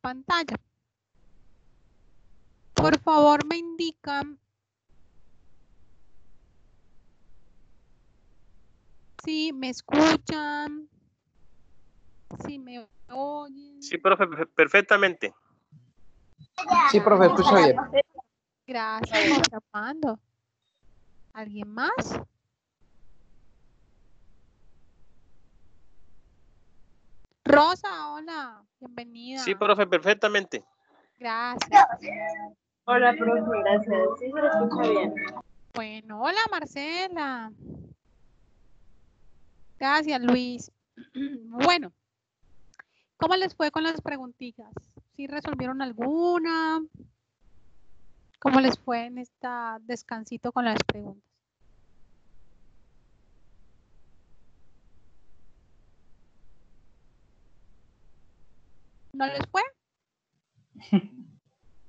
pantalla. Por favor, me indican si me escuchan, si me oyen. Sí, profe, perfectamente. Sí, profe, escucho bien. Gracias, José Armando. ¿Alguien más? Rosa, hola, bienvenida. Sí, profe, perfectamente. Gracias. Hola, profe, gracias. Sí, se lo escucha bien. Bueno, hola Marcela. Gracias, Luis. Bueno, ¿cómo les fue con las preguntitas? ¿Sí resolvieron alguna? ¿Cómo les fue en esta descansito con las preguntas? ¿No les fue?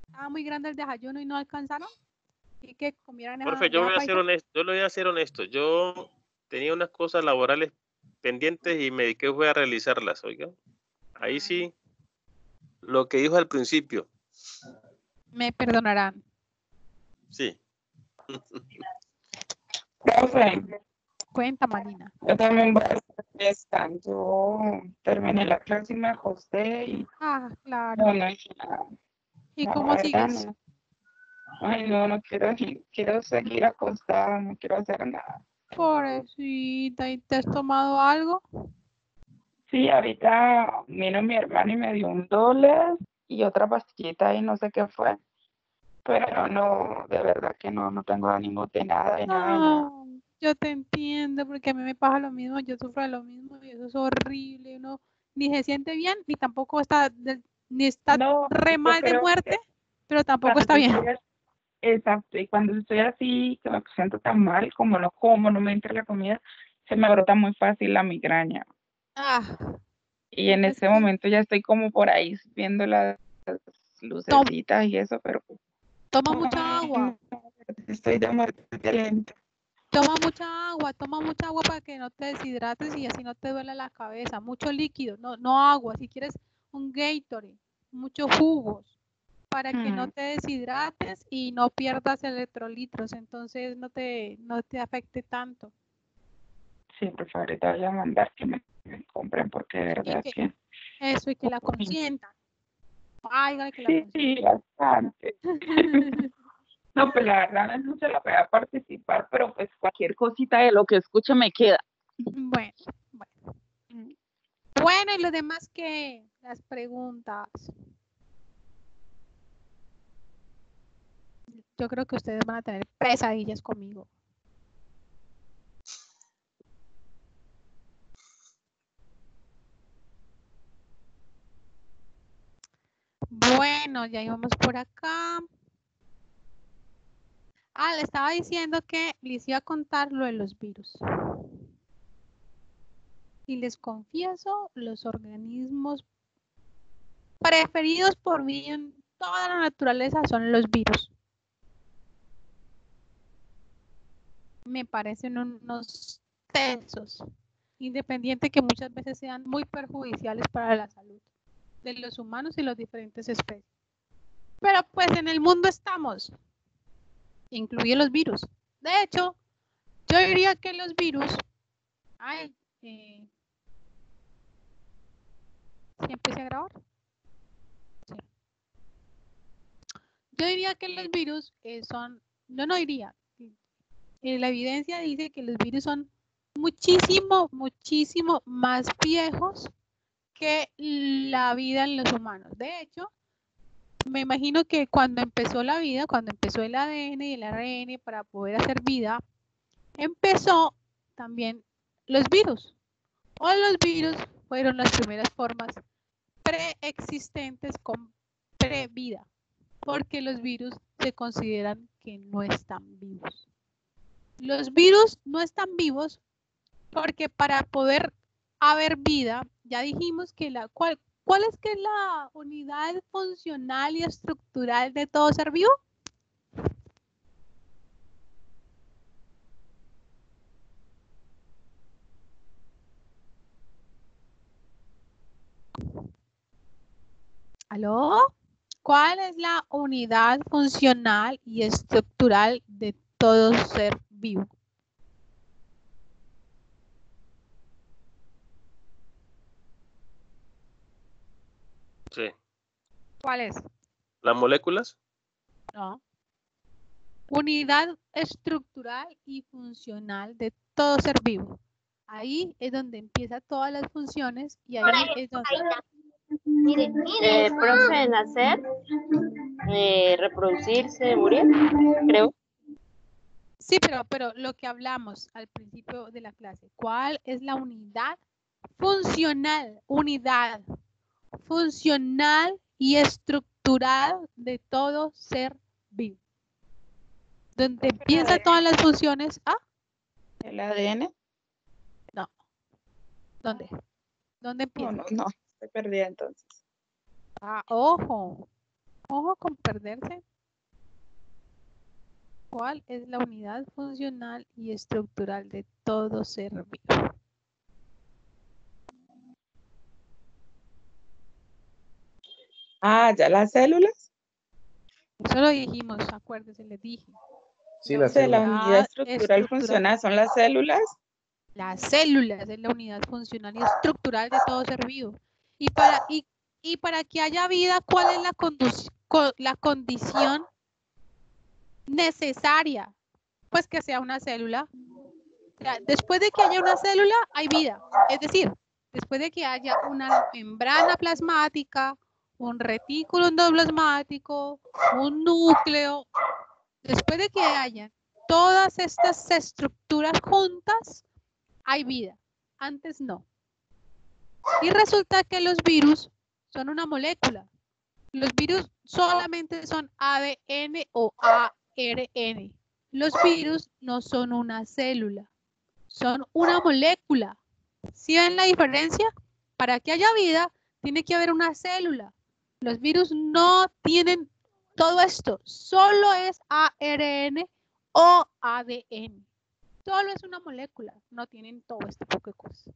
¿Estaba muy grande el desayuno y no alcanzaron? ¿Y que comieran esa Profe, yo bandeja voy a ser paisa? honesto, yo le voy a ser honesto. Yo tenía unas cosas laborales pendientes y me dediqué fue a realizarlas, oiga. Ahí sí, lo que dijo al principio. Me perdonarán. Sí. Profe, Cuenta, Marina. yo también voy a estar descansando. Yo terminé la clase y me acosté y Ah, claro. no hice nada. ¿Y No, cómo la verdad, sigues? no. Ay, no quiero seguir acostada, no quiero hacer nada. Pobrecita, ¿y te has tomado algo? Sí, ahorita vino mi hermano y me dio un dólar y otra pastillita y no sé qué fue. Pero no, de verdad que no tengo ánimo de nada, de nada, de nada. No, yo te entiendo, porque a mí me pasa lo mismo, yo sufro de lo mismo y eso es horrible. Uno ni se siente bien, ni tampoco está, ni está No, re yo mal de creo muerte, que pero tampoco cuando está yo bien. estoy así, exacto, y cuando estoy así, que me siento tan mal, como no como, no me entra la comida, se me brota muy fácil la migraña. Ah, Y en es este que momento ya estoy como por ahí viendo las lucecitas y eso, pero toma mucha ay, agua, no, estoy de muerte lenta. toma mucha agua para que no te deshidrates y así no te duele la cabeza. Mucho líquido, no agua. Si quieres un Gatorade, muchos jugos, para que no te deshidrates y no pierdas electrolitos, entonces no te afecte tanto. Sí, por favor, ahorita voy a mandar que me compren porque de Y verdad que que... eso, y que la consientan. Ay, que la Sí, consientan. bastante. No, pues la verdad no se la voy a participar, pero pues cualquier cosita de lo que escuche me queda. Bueno, bueno. Bueno, y lo demás que las preguntas. Yo creo que ustedes van a tener pesadillas conmigo. Bueno, ya íbamos por acá. Ah, le estaba diciendo que les iba a contar lo de los virus. Y les confieso, los organismos preferidos por mí en toda la naturaleza son los virus. Me parecen unos tensos, independiente que muchas veces sean muy perjudiciales para la salud de los humanos y las diferentes especies. Pero pues en el mundo estamos, incluye los virus. De hecho, yo diría que los virus, ¿sí empecé a grabar? Sí. Yo diría que los virus yo no diría, la evidencia dice que los virus son muchísimo, muchísimo más viejos que la vida en los humanos. De hecho, me imagino que cuando empezó la vida, cuando empezó el ADN y el ARN para poder hacer vida, empezó también los virus. O los virus fueron las primeras formas preexistentes con previda, porque los virus se consideran que no están vivos. Los virus no están vivos porque para poder haber vida, ya dijimos que ¿cuál es que es la unidad funcional y estructural de todo ser vivo? ¿Aló? ¿Cuál es la unidad funcional y estructural de todo ser vivo? Sí. ¿Cuál es? ¿Las moléculas? No. Unidad estructural y funcional de todo ser vivo. Ahí es donde empiezan todas las funciones y ahí es donde... Profe, nacer, reproducirse, morir, creo. Sí, pero lo que hablamos al principio de la clase, ¿cuál es la unidad funcional? Unidad funcional y estructural de todo ser vivo. Donde empiezan todas las funciones. ¿Ah? ¿El ADN? No. ¿Dónde? ¿Dónde empieza? No, estoy perdida entonces. Ah, ojo. Ojo con perderse. ¿Cuál es la unidad funcional y estructural de todo ser vivo? Ah, ¿ya las células? Eso lo dijimos, acuérdense, les dije. Sí, No la sé, la célula. unidad estructural funcional son las células. Las células es la unidad funcional y estructural de todo ser vivo. Y para que haya vida, ¿cuál es la condición necesaria? Pues que sea una célula. O sea, después de que haya una célula, hay vida. Es decir, después de que haya una membrana plasmática, un retículo endoplasmático, un núcleo, después de que haya todas estas estructuras juntas, hay vida. Antes no. Y resulta que los virus son una molécula. Los virus solamente son ADN o ARN. Los virus no son una célula, son una molécula. ¿Sí ven la diferencia? Para que haya vida, tiene que haber una célula. Los virus no tienen todo esto, solo es ARN o ADN. Solo es una molécula, no tienen todo este poco de cosas.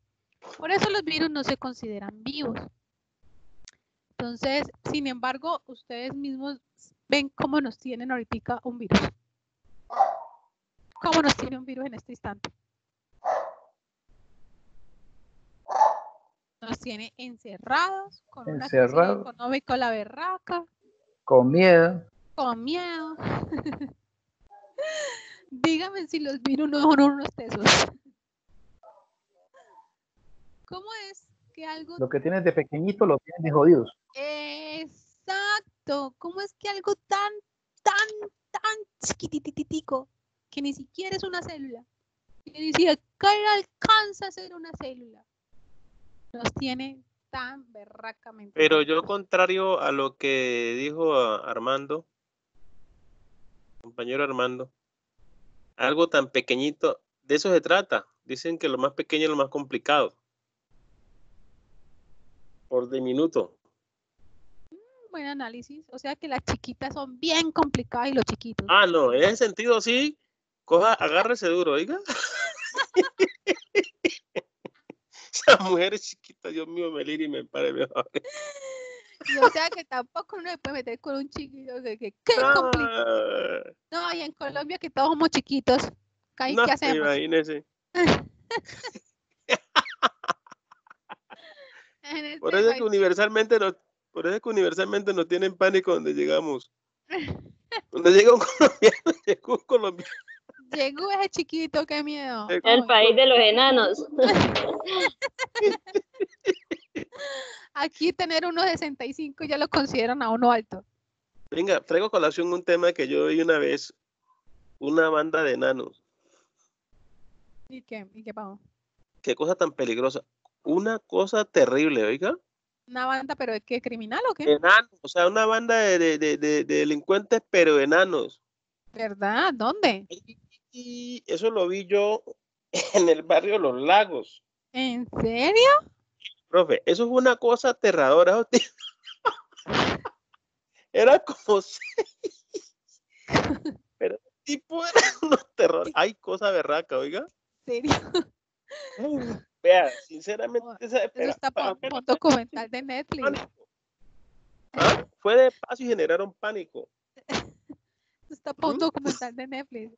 Por eso los virus no se consideran vivos. Entonces, sin embargo, ustedes mismos ven cómo nos tienen ahorita un virus. ¿Cómo nos tiene un virus en este instante? Nos tiene encerrados, con una crisis económica a la berraca. Con miedo. Con miedo. Dígame si los virus no son unos tesos. ¿Cómo es que algo... Lo que tienes de pequeñito lo tienes de jodidos. Exacto. ¿Cómo es que algo tan chiquititico, que ni siquiera es una célula, que ni siquiera alcanza a ser una célula, nos tiene tan berracamente? Pero yo, contrario a lo que dijo Armando, compañero Armando, algo tan pequeñito, de eso se trata. Dicen que lo más pequeño es lo más complicado. Por diminuto. Buen análisis. O sea que las chiquitas son bien complicadas y los chiquitos. Ah, no, en ese sentido sí. Agárrese duro, oiga. Esas mujeres chiquitas, Dios mío, me lira y me pare mejor. Y o sea que tampoco uno se puede meter con un chiquito que complicado. No, y en Colombia que todos somos chiquitos. ¿Qué hacemos? Imagínese. Por eso es que universalmente nos tienen pánico donde llegamos. Donde llega un colombiano, Llegó ese chiquito, qué miedo. El país de los enanos. Aquí tener unos 65 ya lo consideran a uno alto. Venga, traigo a colación un tema que yo vi una vez, una banda de enanos. ¿Y qué pasó? Qué cosa tan peligrosa. Una cosa terrible, oiga. ¿Una banda, pero de qué, criminal o qué? Enanos, o sea, una banda de delincuentes, pero enanos. ¿Verdad? ¿Dónde? Y eso lo vi yo en el barrio Los Lagos. ¿En serio? Profe, eso fue una cosa aterradora. Era como 6. Pero el tipo era unos terrores. Hay cosa berraca, oiga. ¿En serio? Vea, sinceramente. Eso está por un documental de Netflix. Fue de paso y generaron pánico. Está para un documental de Netflix.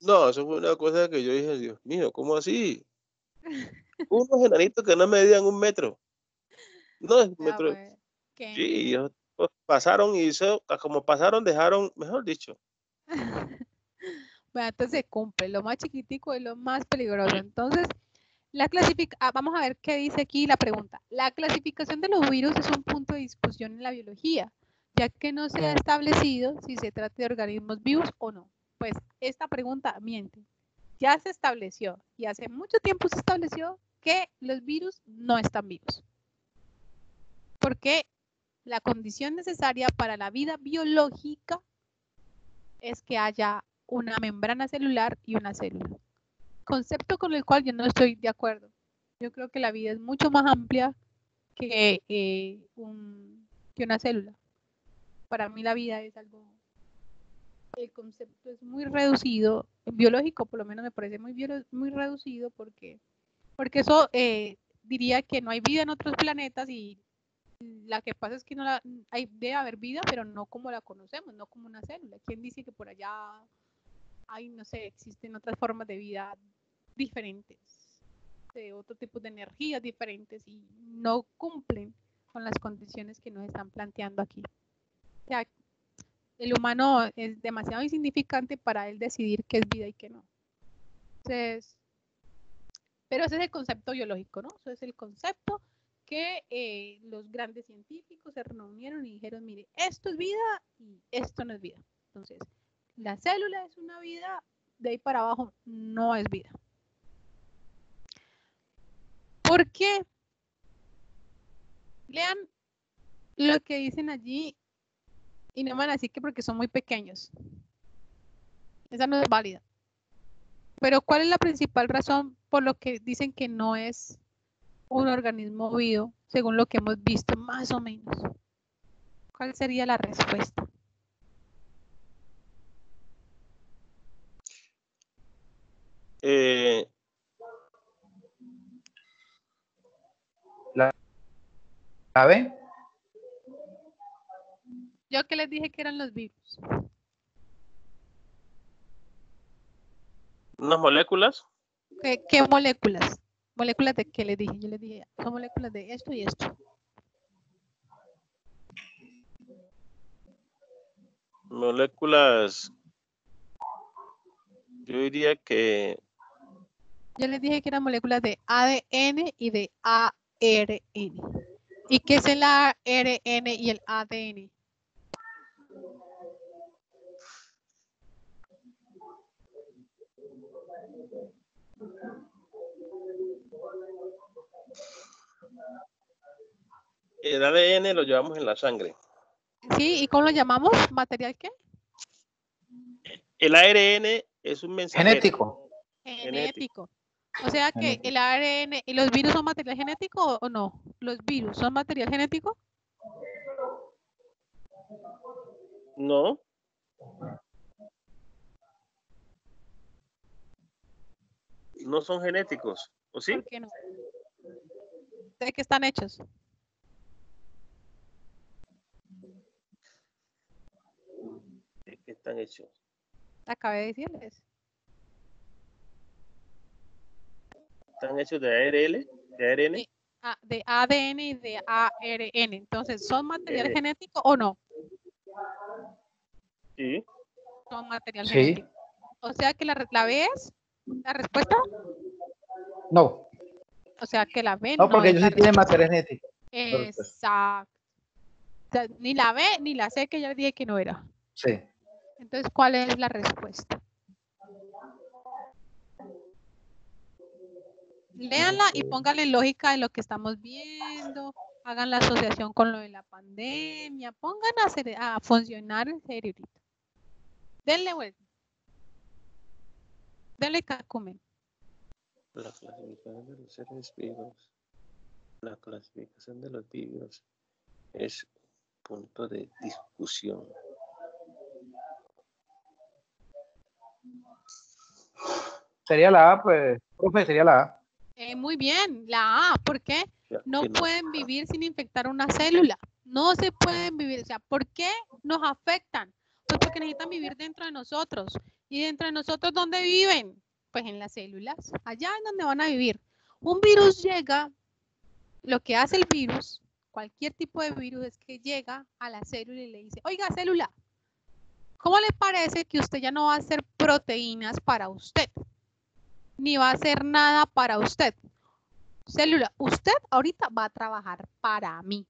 No, eso fue una cosa que yo dije, Dios mío, ¿cómo así? Unos enanitos que no medían 1 metro. No, es 1 metro. Pues, ¿qué? Sí, ellos, pues, pasaron y eso, como pasaron, dejaron, mejor dicho. Bueno, entonces se cumple. Lo más chiquitico es lo más peligroso. Entonces, vamos a ver qué dice aquí la pregunta. La clasificación de los virus es un punto de discusión en la biología, ya que no se ha establecido si se trata de organismos vivos o no. Pues esta pregunta miente. Ya se estableció y hace mucho tiempo se estableció que los virus no están vivos. Porque la condición necesaria para la vida biológica es que haya una membrana celular y una célula. Concepto con el cual yo no estoy de acuerdo. Yo creo que la vida es mucho más amplia que una célula. Para mí la vida es algo, el concepto es muy reducido, biológico por lo menos me parece muy reducido porque eso diría que no hay vida en otros planetas y la que pasa es que debe haber vida, pero no como la conocemos, no como una célula. ¿Quién dice que por allá no sé, existen otras formas de vida diferentes, de otro tipo de energías diferentes y no cumplen con las condiciones que nos están planteando aquí? O sea, el humano es demasiado insignificante para él decidir qué es vida y qué no. Entonces, pero ese es el concepto biológico, ¿no? Eso es el concepto que los grandes científicos se reunieron y dijeron, mire, esto es vida y esto no es vida. Entonces, la célula es una vida, de ahí para abajo no es vida. ¿Por qué? Lean lo que dicen allí y no van a decir que porque son muy pequeños. Esa no es válida. Pero ¿cuál es la principal razón por lo que dicen que no es un organismo vivo, según lo que hemos visto más o menos? ¿Cuál sería la respuesta? ¿La ven? Yo que les dije que eran los virus. Unas moléculas. ¿Qué moléculas? ¿Moléculas de qué les dije? Yo les dije, son moléculas de esto y esto. Moléculas. Yo diría que. Yo les dije que eran moléculas de ADN y de ARN. ¿Y qué es el ARN y el ADN? El ADN lo llevamos en la sangre. Sí, ¿y cómo lo llamamos? ¿Material qué? El ARN es un mensajero. Genético. Genético. O sea que el ARN y los virus son material genético o no? ¿Los virus son material genético? No. No son genéticos, ¿o sí? ¿Por qué no? ¿De qué están hechos? ¿De qué están hechos? Acabé de decirles. Están hechos de ARN, de ARN. De ADN y de ARN. Entonces, ¿son material genético o no? Sí. Son material Sí. genético. O sea que la B es la respuesta. No. O sea que la B No, porque es ellos la sí tienen respuesta. materia genética. Exacto. O sea, ni la B ni la C, que ya dije que no era. Sí. Entonces, ¿cuál es la respuesta? Léanla y pónganle lógica de lo que estamos viendo. Hagan la asociación con lo de la pandemia. Pongan a funcionar el cerebrito. Denle vuelta. Denle cacumen. La clasificación de los seres vivos. La clasificación de los virus es punto de discusión. Sería la A, pues, profe, sería la A. Muy bien, la A. ¿Por qué? No pueden vivir sin infectar una célula. No se pueden vivir. O sea, ¿por qué nos afectan? Pues porque necesitan vivir dentro de nosotros. ¿Y dentro de nosotros dónde viven? Pues en las células. Allá es donde van a vivir. Un virus llega, lo que hace el virus, cualquier tipo de virus, es que llega a la célula y le dice, oiga, célula, ¿cómo le parece que usted ya no va a hacer proteínas para usted? Ni va a hacer nada para usted. Célula, usted ahorita va a trabajar para mí.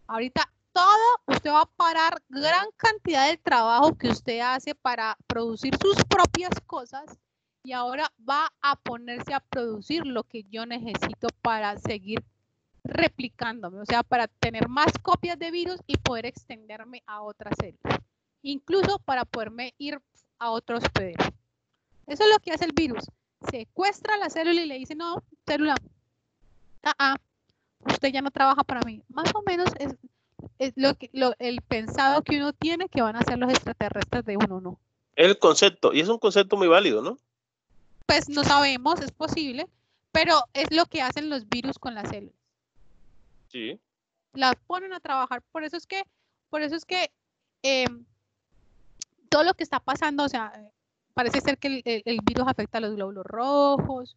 Ahorita todo, usted va a parar gran cantidad de trabajo que usted hace para producir sus propias cosas y ahora va a ponerse a producir lo que yo necesito para seguir replicándome, o sea, para tener más copias de virus y poder extenderme a otras células, incluso para poderme ir a otro hospedero. Eso es lo que hace el virus. Secuestra la célula y le dice, no, célula, usted ya no trabaja para mí. Más o menos es el pensado que uno tiene que van a ser los extraterrestres de uno, ¿no? El concepto, y es un concepto muy válido, ¿no? Pues no sabemos, es posible, pero es lo que hacen los virus con las células. Sí. Las ponen a trabajar. Por eso es que todo lo que está pasando, o sea, parece ser que el virus afecta a los glóbulos rojos,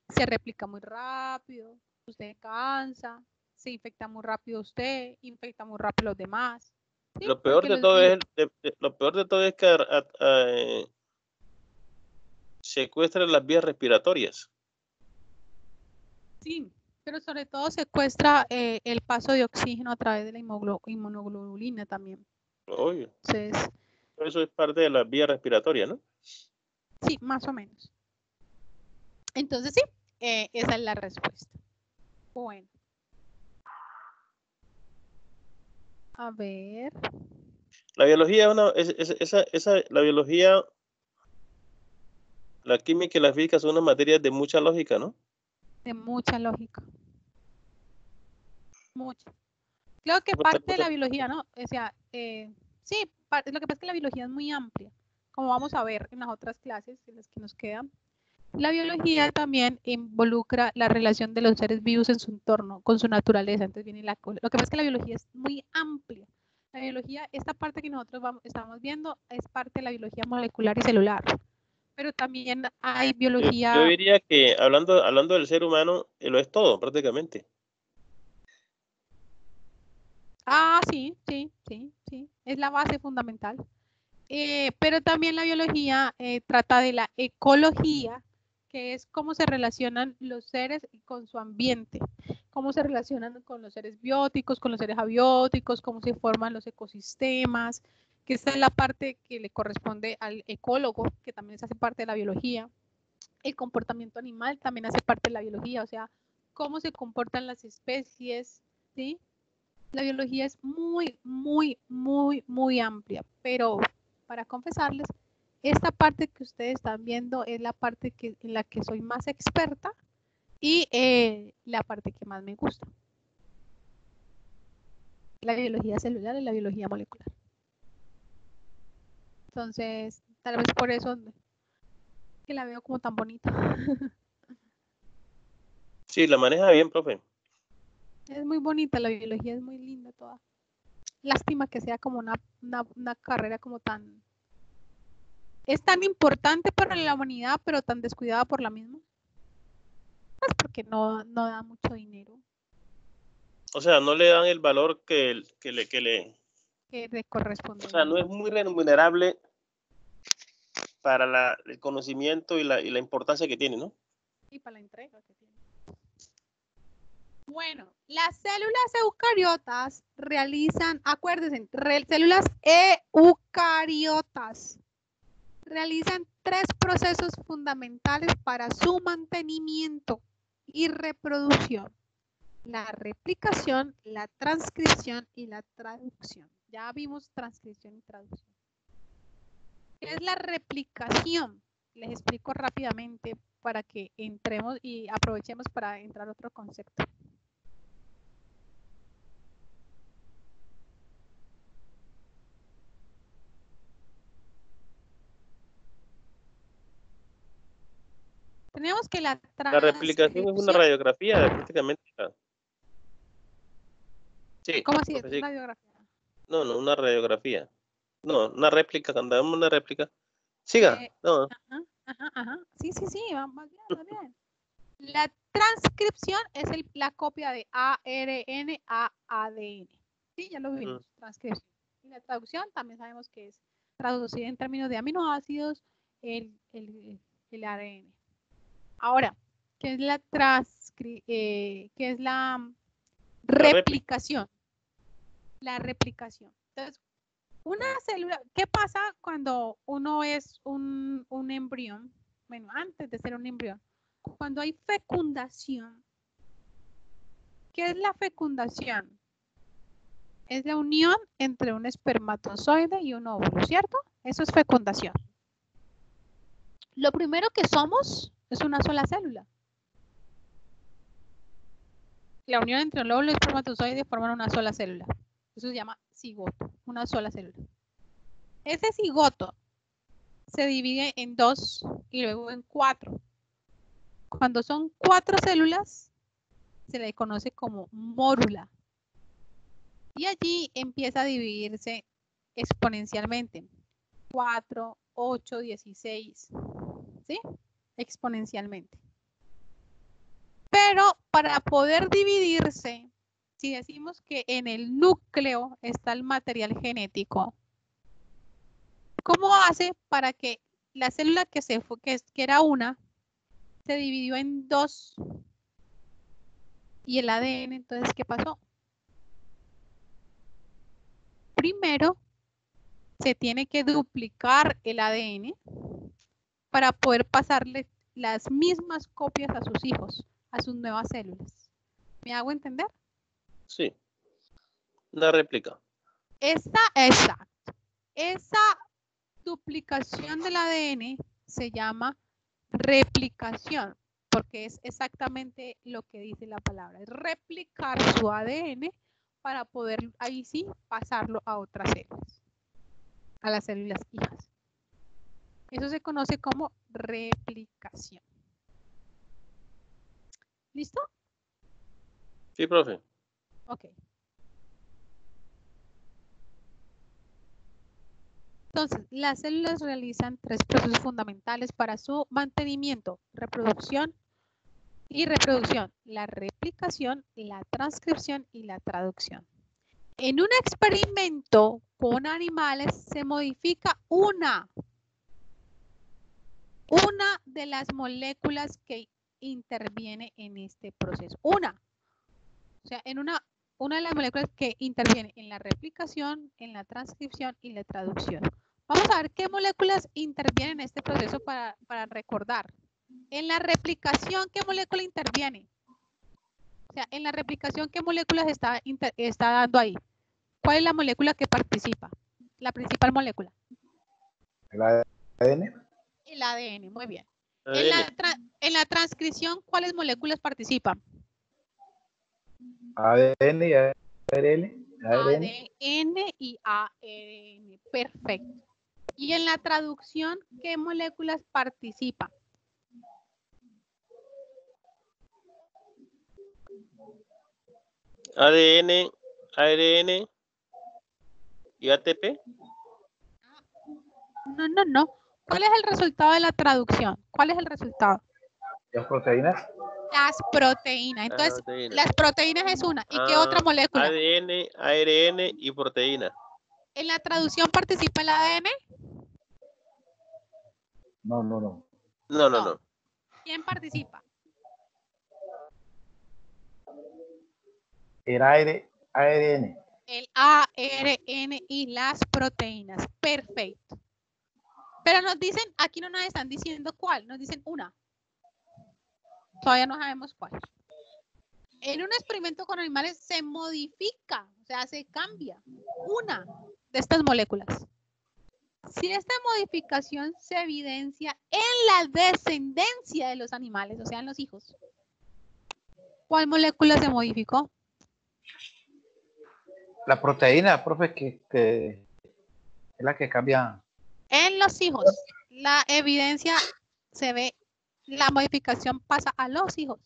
se replica muy rápido, usted cansa, se infecta muy rápido usted, infecta muy rápido los demás. ¿Sí? Lo peor de todo es que secuestra las vías respiratorias. Sí, pero sobre todo secuestra el paso de oxígeno a través de la inmunoglobulina también. Oye, Entonces, eso es parte de la vía respiratoria, ¿no? sí, más o menos. Entonces, sí, esa es la respuesta. Bueno. A ver. La biología la biología, la química y la física son unas materias de mucha lógica, ¿no? De mucha lógica. Mucha. Creo que parte de la biología, ¿no? O sea, sí, lo que pasa es que la biología es muy amplia, como vamos a ver en las otras clases, en las que nos quedan. La biología también involucra la relación de los seres vivos en su entorno, con su naturaleza. Entonces viene lo que pasa es que la biología es muy amplia. La biología, esta parte que nosotros estamos viendo, es parte de la biología molecular y celular. Pero también hay biología. Yo diría que hablando del ser humano, lo es todo, prácticamente. Ah, sí. Es la base fundamental. Pero también la biología trata de la ecología, que es cómo se relacionan los seres con su ambiente, cómo se relacionan con los seres bióticos, con los seres abióticos, cómo se forman los ecosistemas, que esta es la parte que le corresponde al ecólogo, que también hace parte de la biología. El comportamiento animal también hace parte de la biología, o sea, cómo se comportan las especies, ¿sí? La biología es muy amplia, pero para confesarles, esta parte que ustedes están viendo es la parte en la que soy más experta y la parte que más me gusta. La biología celular y la biología molecular. Entonces, tal vez por eso que la veo como tan bonita. Sí, la maneja bien, profe. Es muy bonita, la biología es muy linda toda. Lástima que sea como una carrera como tan... Es tan importante para la humanidad, pero tan descuidada por la misma. Pues porque no da mucho dinero. O sea, no le dan el valor que le corresponde. O sea, no es muy remunerable para el conocimiento y la importancia que tiene, ¿no? Y para la entrega que tiene. Bueno, las células eucariotas realizan, acuérdense, células eucariotas realizan 3 procesos fundamentales para su mantenimiento y reproducción: la replicación, la transcripción y la traducción. Ya vimos transcripción y traducción. ¿Qué es la replicación? Les explico rápidamente para que entremos y aprovechemos para entrar a otro concepto. Tenemos que la replicación es una radiografía de prácticamente Sí. ¿Cómo así? profe, sí. Radiografía. No, una radiografía. No, una réplica, cuando damos una réplica. Siga. No. Ajá. Sí, vamos bien, vamos bien. La transcripción es la copia de ARN a ADN. Sí, ya lo vimos, transcripción. Y la traducción también sabemos que es traducir en términos de aminoácidos el ARN. Ahora, ¿qué es la replicación? La replicación. Entonces, una célula, ¿qué pasa cuando uno es un embrión? Bueno, antes de ser un embrión, cuando hay fecundación, ¿qué es la fecundación? Es la unión entre un espermatozoide y un óvulo, ¿cierto? Eso es fecundación. Lo primero que somos es una sola célula. La unión entre un óvulo y el espermatozoide forman una sola célula. Eso se llama cigoto, una sola célula. Ese cigoto se divide en 2 y luego en 4. Cuando son 4 células, se le conoce como mórula. Y allí empieza a dividirse exponencialmente. 4, 8, 16. ¿Sí? Exponencialmente. Pero para poder dividirse, si decimos que en el núcleo está el material genético, ¿cómo hace para que la célula que era una, se dividió en 2? Y el ADN, entonces, ¿qué pasó? Primero, se tiene que duplicar el ADN para poder pasarle las mismas copias a sus hijos, a sus nuevas células. ¿Me hago entender? Sí. Una réplica. Exacto. Esa duplicación del ADN se llama replicación, porque es exactamente lo que dice la palabra, es replicar su ADN para poder ahí sí pasarlo a otras células, a las células hijas. Eso se conoce como replicación. ¿Listo? Sí, profe. Ok. Entonces, las células realizan 3 procesos fundamentales para su mantenimiento, reproducción y reproducción: la replicación, la transcripción y la traducción. En un experimento con animales se modifica una de las moléculas que interviene en este proceso. O sea, en una de las moléculas que interviene en la replicación, en la transcripción y la traducción. Vamos a ver qué moléculas intervienen en este proceso para recordar. En la replicación, ¿qué molécula interviene? O sea, en la replicación, ¿qué moléculas está dando ahí? ¿Cuál es la molécula que participa? La principal molécula. ¿El ADN? El ADN, muy bien. ADN. En la transcripción, ¿cuáles moléculas participan? ADN y ARN. ADN y ARN. Perfecto. Y en la traducción, ¿qué moléculas participan? ADN, ARN y ATP. No. ¿Cuál es el resultado de la traducción? ¿Cuál es el resultado? ¿Las proteínas? Las proteínas. Entonces, proteínas. las proteínas es una. ¿Y qué otra molécula? ADN, ARN y proteína. ¿En la traducción participa el ADN? No. ¿Quién participa? El ARN. El ARN y las proteínas. Perfecto. Pero nos dicen, aquí no nos están diciendo cuál, nos dicen una. Todavía no sabemos cuál. En un experimento con animales se modifica, o sea, se cambia una de estas moléculas. Si esta modificación se evidencia en la descendencia de los animales, o sea, en los hijos, ¿cuál molécula se modificó? La proteína, profe, que es la que cambia. En los hijos, la evidencia se ve, la modificación pasa a los hijos.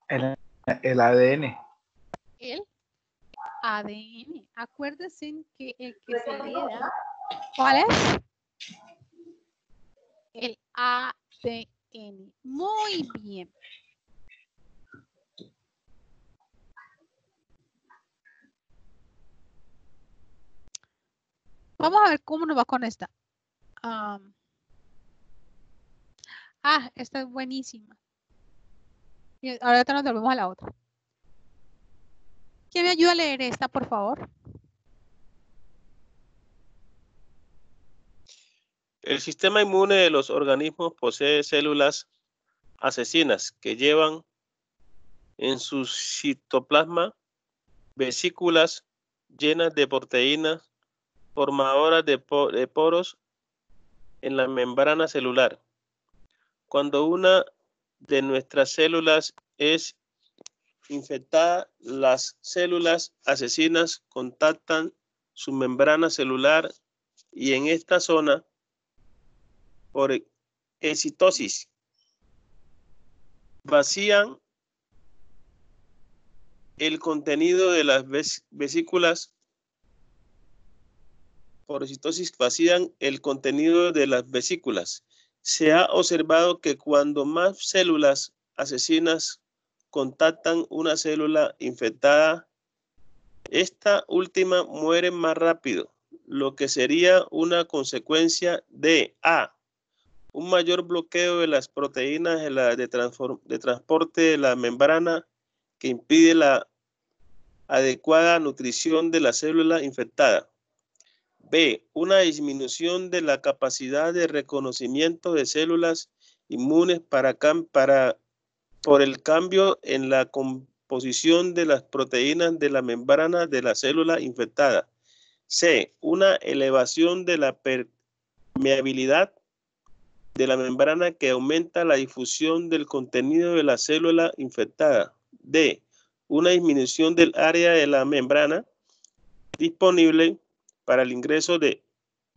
El ADN. El ADN. Acuérdense que el que se hereda, ¿cuál es? El ADN. Muy bien. Vamos a ver cómo nos va con esta. Esta es buenísima. Y ahora nos volvemos a la otra. ¿Quién me ayuda a leer esta, por favor? El sistema inmune de los organismos posee células asesinas que llevan en su citoplasma vesículas llenas de proteínas formadoras de poros en la membrana celular. Cuando una de nuestras células es infectada, las células asesinas contactan su membrana celular y en esta zona, por excitosis, vacían el contenido de las vesículas. Por excitosis vacían el contenido de las vesículas. Se ha observado que cuando más células asesinas contactan una célula infectada, esta última muere más rápido, lo que sería una consecuencia de A, un mayor bloqueo de las proteínas de transporte de la membrana que impide la adecuada nutrición de la célula infectada. B, una disminución de la capacidad de reconocimiento de células inmunes por el cambio en la composición de las proteínas de la membrana de la célula infectada. C, una elevación de la permeabilidad de la membrana que aumenta la difusión del contenido de la célula infectada. D, una disminución del área de la membrana disponible para el ingreso de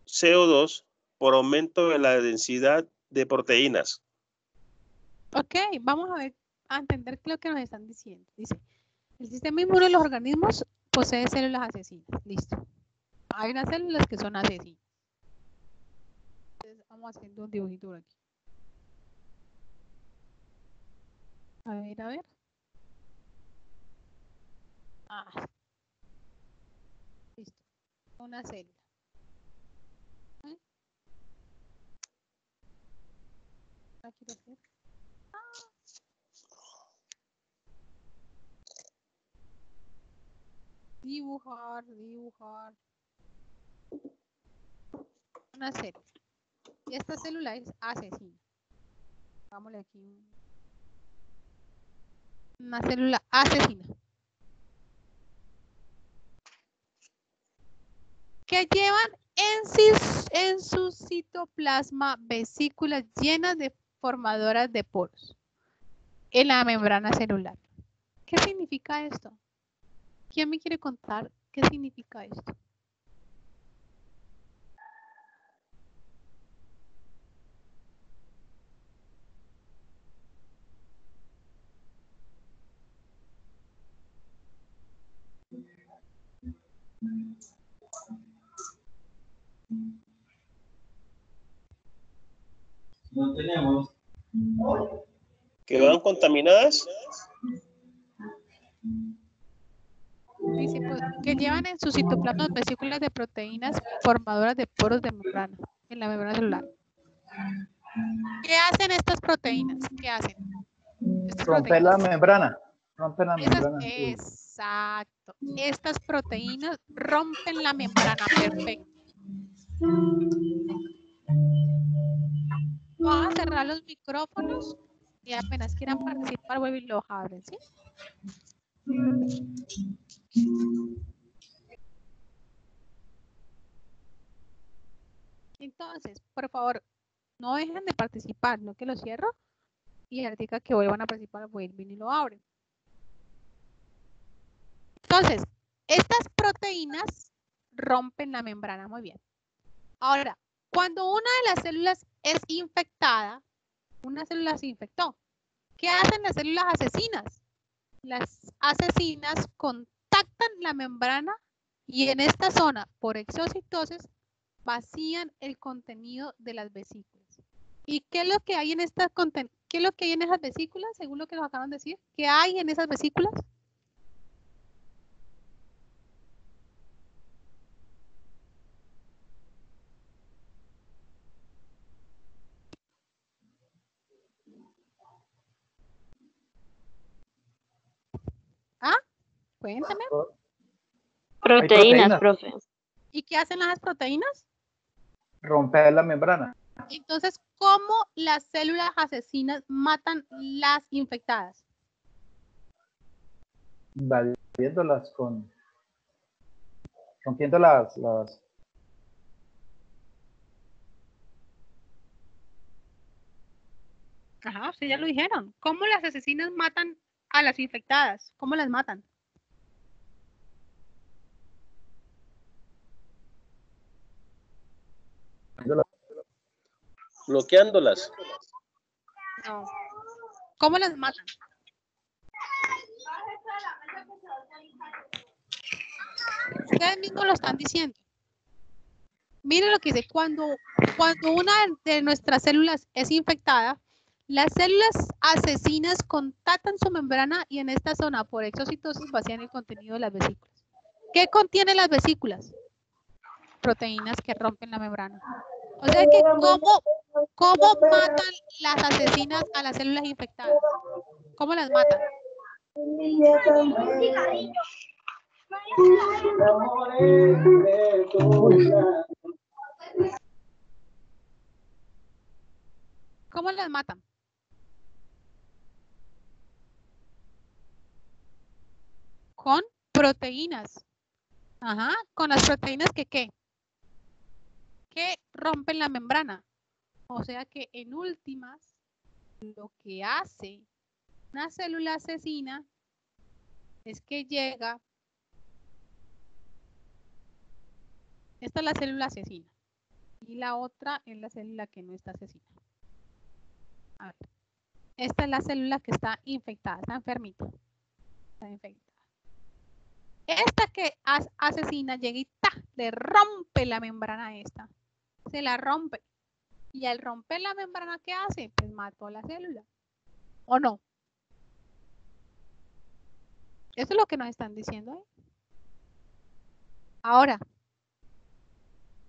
CO2 por aumento de la densidad de proteínas. Ok, vamos a entender lo que nos están diciendo. Dice, el sistema inmune de los organismos posee células asesinas. Listo. Hay unas células que son asesinas. Entonces, vamos haciendo un dibujito por aquí. A ver. Listo. Una célula. Aquí lo quiero. Dibujar. Una célula. Y esta célula es asesina. Vámonos aquí. Una célula asesina. Que llevan en su citoplasma vesículas llenas de formadoras de poros en la membrana celular. ¿Qué significa esto? ¿Quién me quiere contar qué significa esto? No tenemos. ¿Que van contaminadas? Dice, pues, que llevan en su citoplasma vesículas de proteínas formadoras de poros de membrana en la membrana celular. ¿Qué hacen estas proteínas? ¿Qué hacen? Romper la membrana. Romper la membrana. Exacto. Estas proteínas rompen la membrana. Perfecto. Vamos a cerrar los micrófonos y apenas quieran participar, vuelven y los abren, ¿sí? Entonces, por favor, no dejen de participar, no que lo cierro y ahorita que vuelvan a participar, vuelven y lo abren. Entonces, estas proteínas rompen la membrana, muy bien. Ahora, cuando una de las células es infectada, una célula se infectó. ¿Qué hacen las células asesinas? las asesinas contactan la membrana y en esta zona, por exocitosis, vacían el contenido de las vesículas. ¿Y qué es lo que hay en estas qué es lo que hay en esas vesículas, según lo que nos acaban de decir? ¿Qué hay en esas vesículas? ¿Ah? Cuéntame. Proteínas, proteínas. profe. ¿Y qué hacen las proteínas? Romper la membrana. Entonces, ¿cómo las células asesinas matan las infectadas? Invadiéndolas con... rompiendo las... Ajá, ustedes ya lo dijeron. ¿Cómo las asesinas matan a las infectadas? ¿Cómo las matan? Bloqueándolas. No. ¿Cómo las matan? Ustedes mismos lo están diciendo. Miren lo que dice. Cuando una de nuestras células es infectada, las células asesinas contactan su membrana y en esta zona, por exocitosis, vacían el contenido de las vesículas. ¿Qué contienen las vesículas? Proteínas que rompen la membrana. O sea que, ¿cómo matan las asesinas a las células infectadas? ¿Cómo las matan? ¿Cómo las matan? Con proteínas. Ajá, con las proteínas que ¿qué? Que rompen la membrana. O sea que en últimas, lo que hace una célula asesina es que llega. Esta es la célula asesina. Y la otra es la célula que no está asesina. A ver. Esta es la célula que está infectada, está enfermita. Está infectada. Esta que asesina llega y ¡ta! Le rompe la membrana a esta. Se la rompe. Y al romper la membrana, ¿qué hace? Pues mató a la célula. ¿O no? Eso es lo que nos están diciendo ahí. Ahora,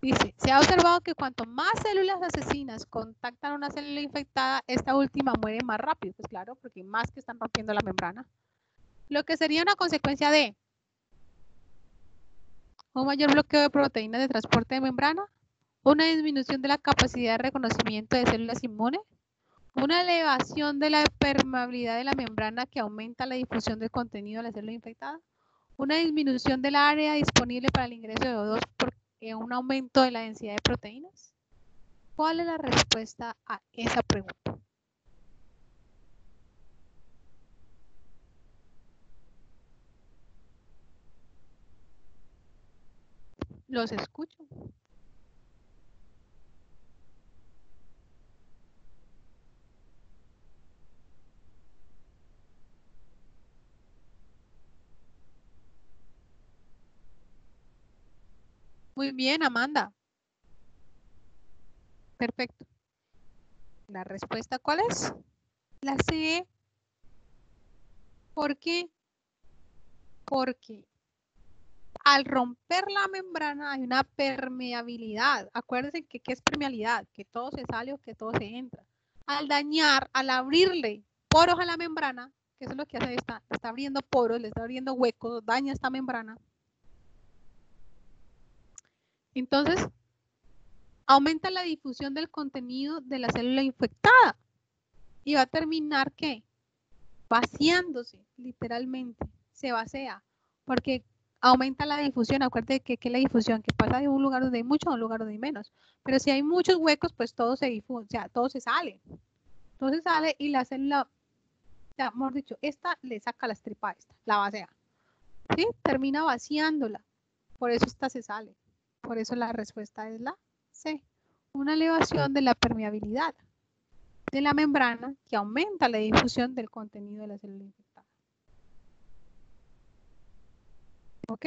dice, se ha observado que cuanto más células asesinas contactan a una célula infectada, esta última muere más rápido. Pues claro, porque más que están rompiendo la membrana. Lo que sería una consecuencia de un mayor bloqueo de proteínas de transporte de membrana, una disminución de la capacidad de reconocimiento de células inmunes, una elevación de la permeabilidad de la membrana que aumenta la difusión del contenido de la célula infectada, una disminución del área disponible para el ingreso de O2 por un aumento de la densidad de proteínas. ¿Cuál es la respuesta a esa pregunta? Los escucho. Muy bien, Amanda. Perfecto. ¿La respuesta cuál es? La C. ¿Por qué? Porque al romper la membrana hay una permeabilidad. Acuérdense que ¿qué es permeabilidad? Que todo se sale o que todo se entra. Al dañar, al abrirle poros a la membrana, que eso es lo que hace está abriendo poros, le está abriendo huecos, daña esta membrana. Entonces, aumenta la difusión del contenido de la célula infectada y va a terminar ¿qué? Vaciándose, literalmente, se vacía, porque aumenta la difusión. Acuérdate que es la difusión, que pasa de un lugar donde hay mucho a un lugar donde hay menos. Pero si hay muchos huecos, pues todo se difunde, o sea, todo se sale. Entonces sale y la célula, o sea, mejor dicho, esta le saca la estripa a esta, la vacía. ¿Sí? Termina vaciándola. Por eso esta se sale. Por eso la respuesta es la C. Una elevación de la permeabilidad de la membrana que aumenta la difusión del contenido de la célula infectada. ¿Ok?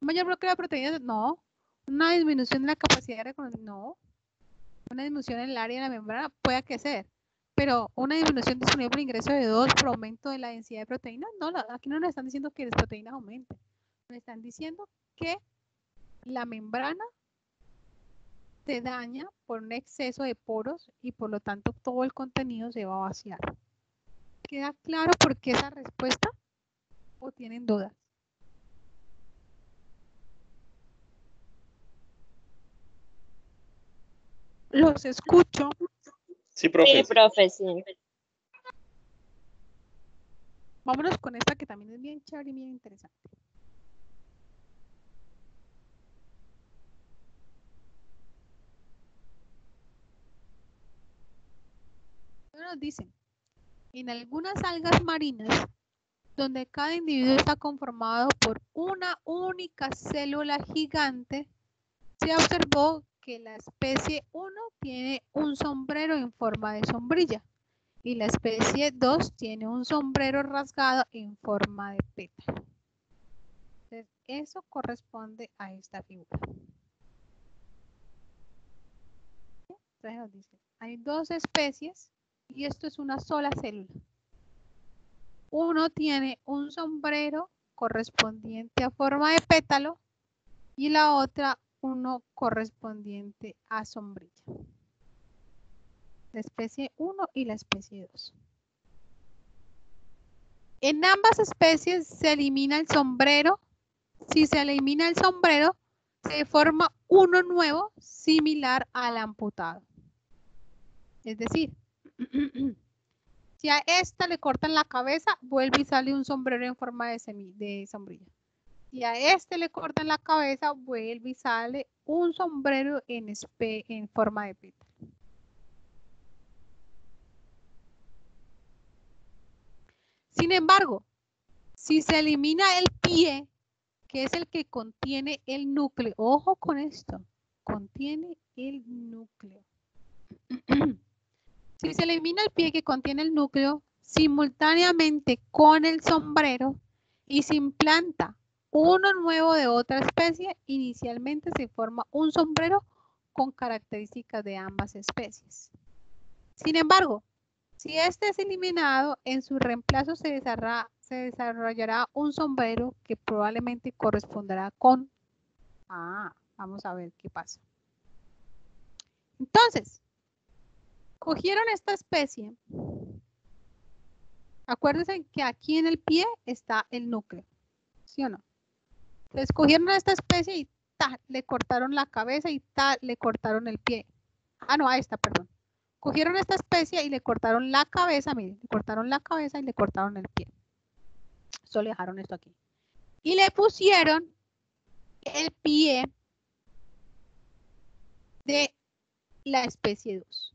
¿Un mayor bloqueo de proteínas? No. ¿Una disminución de la capacidad de reconocer? No. Una disminución en el área de la membrana puede que ser. Pero una disminución disponible por ingreso de 2 por aumento de la densidad de proteínas, no, aquí no nos están diciendo que las proteínas aumenten. Nos están diciendo que la membrana se daña por un exceso de poros y por lo tanto todo el contenido se va a vaciar. ¿Queda claro por qué esa respuesta? ¿O tienen dudas? Los escucho. Sí, profe. Sí, profe, sí. Vámonos con esta que también es bien chévere y bien interesante. Nos dicen, en algunas algas marinas, donde cada individuo está conformado por una única célula gigante, se observó que la especie 1 tiene un sombrero en forma de sombrilla y la especie 2 tiene un sombrero rasgado en forma de pétalo. Entonces, eso corresponde a esta figura. Entonces nos dice, hay dos especies y esto es una sola célula. Uno tiene un sombrero correspondiente a forma de pétalo y la otra uno correspondiente a sombrilla. La especie 1 y la especie 2. En ambas especies se elimina el sombrero. Si se elimina el sombrero, se forma uno nuevo similar al amputado. Es decir, si a esta le cortan la cabeza, vuelve y sale un sombrero en forma de sombrilla. Si a este le cortan la cabeza, vuelve y sale un sombrero en forma de pétalo. Sin embargo, si se elimina el pie, que es el que contiene el núcleo, ojo con esto, contiene el núcleo. Si se elimina el pie que contiene el núcleo, simultáneamente con el sombrero y se implanta uno nuevo de otra especie, inicialmente se forma un sombrero con características de ambas especies. Sin embargo, si este es eliminado, en su reemplazo se desarrollará un sombrero que probablemente corresponderá con... vamos a ver qué pasa. Entonces, cogieron esta especie. Acuérdense que aquí en el pie está el núcleo, ¿sí o no? Entonces, cogieron a esta especie y le cortaron la cabeza y le cortaron el pie. No, a esta, perdón. Cogieron esta especie y le cortaron la cabeza, miren, le cortaron la cabeza y le cortaron el pie. Solo dejaron esto aquí. Y le pusieron el pie de la especie 2.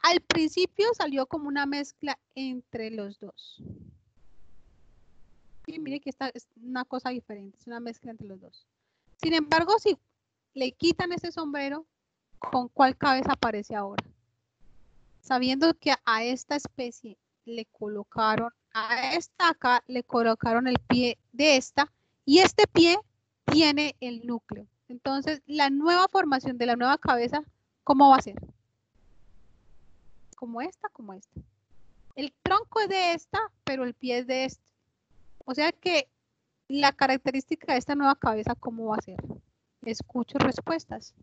Al principio salió como una mezcla entre los dos. Y mire que esta es una cosa diferente, es una mezcla entre los dos. Sin embargo, si le quitan ese sombrero, ¿con cuál cabeza aparece ahora? Sabiendo que a esta especie le colocaron, a esta acá le colocaron el pie de esta, y este pie tiene el núcleo. Entonces, la nueva formación de la nueva cabeza, ¿cómo va a ser? Como esta, como esta. El tronco es de esta, pero el pie es de este. O sea que la característica de esta nueva cabeza, ¿cómo va a ser? Escucho respuestas.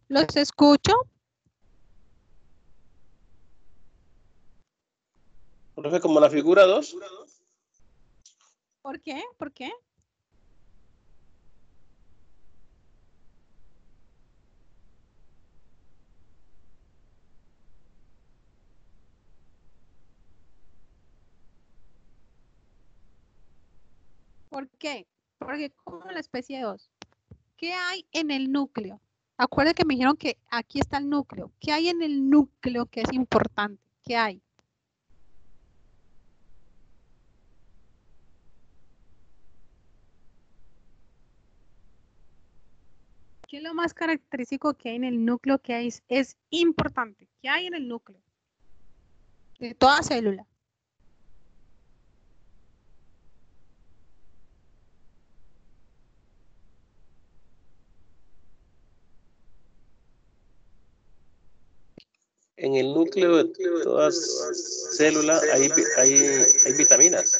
¿Los escucho? Profe, como la figura 2. ¿Por qué? ¿Por qué? ¿Por qué? Porque como la especie 2, ¿qué hay en el núcleo? Acuérdense que me dijeron que aquí está el núcleo. ¿Qué hay en el núcleo que es importante? ¿Qué hay? ¿Qué es lo más característico que hay en el núcleo que es importante? ¿Qué hay en el núcleo? De toda célula. En el núcleo de todas células hay vitaminas.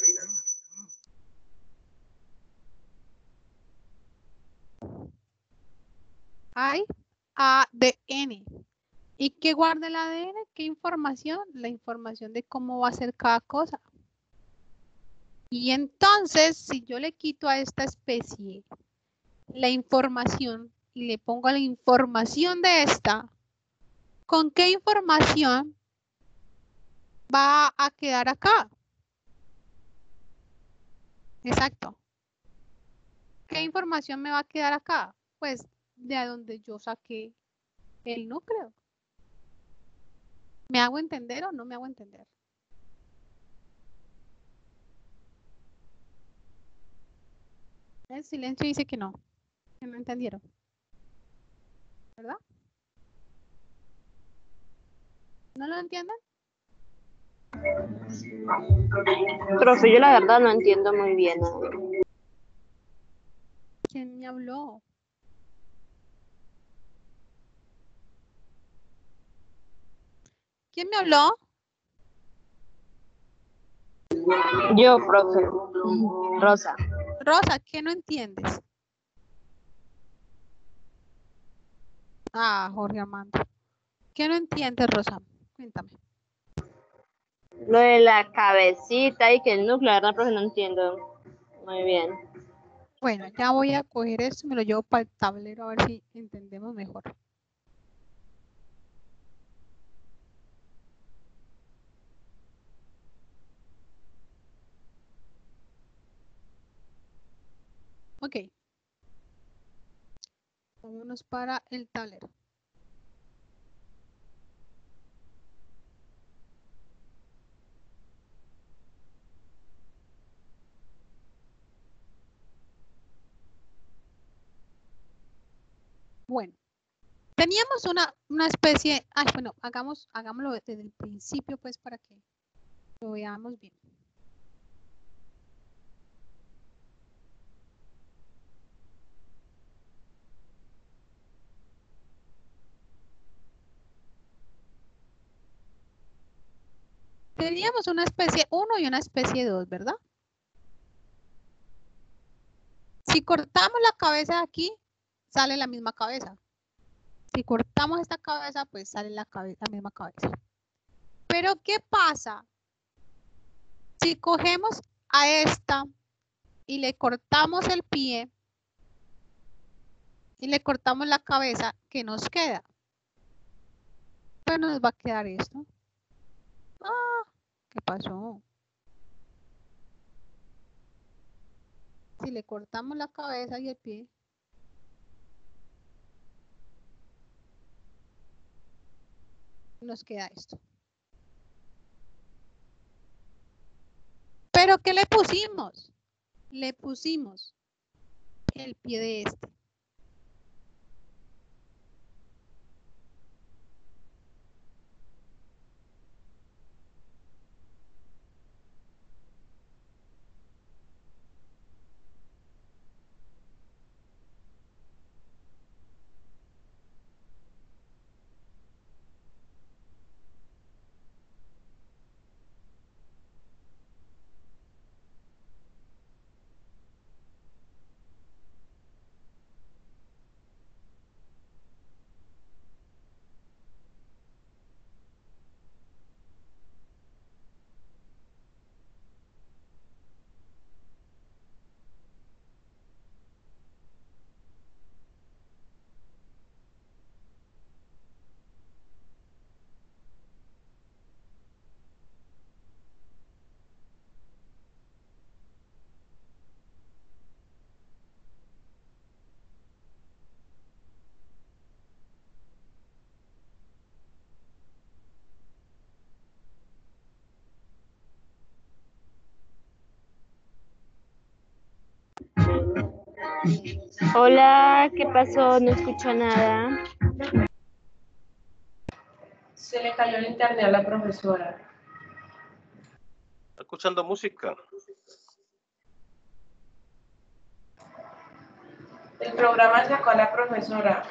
Hay ADN. ¿Y qué guarda el ADN? ¿Qué información? La información de cómo va a ser cada cosa. Y entonces, si yo le quito a esta especie la información y le pongo la información de esta, ¿con qué información va a quedar acá? Exacto. ¿Qué información me va a quedar acá? Pues de donde yo saqué el núcleo. ¿Me hago entender o no me hago entender? El silencio dice que no entendieron, ¿verdad? ¿No lo entienden? Profe, yo la verdad no entiendo muy bien. ¿Quién me habló? ¿Quién me habló? Yo, profe. Rosa. Rosa, ¿qué no entiendes? Ah, Jorge Armando. ¿Qué no entiendes, Rosa? Cuéntame. Lo de la cabecita y que el núcleo, la verdad, profe, no entiendo muy bien. Bueno, ya voy a coger esto y me lo llevo para el tablero a ver si entendemos mejor. Ok. Vámonos para el tablero. Bueno, teníamos una especie, bueno, hagámoslo desde el principio pues para que lo veamos bien. Teníamos una especie 1 y una especie 2, ¿verdad? Si cortamos la cabeza de aquí, sale la misma cabeza. Si cortamos esta cabeza, pues sale la misma cabeza. Pero ¿qué pasa? Si cogemos a esta y le cortamos el pie y le cortamos la cabeza, ¿qué nos queda? Pues nos va a quedar esto. Ah, ¿qué pasó? Si le cortamos la cabeza y el pie, nos queda esto. ¿Pero qué le pusimos? Le pusimos el pie de este. Hola, ¿qué pasó? No escucho nada. Se le cayó el internet a la profesora. ¿Está escuchando música? El programa sacó a la profesora.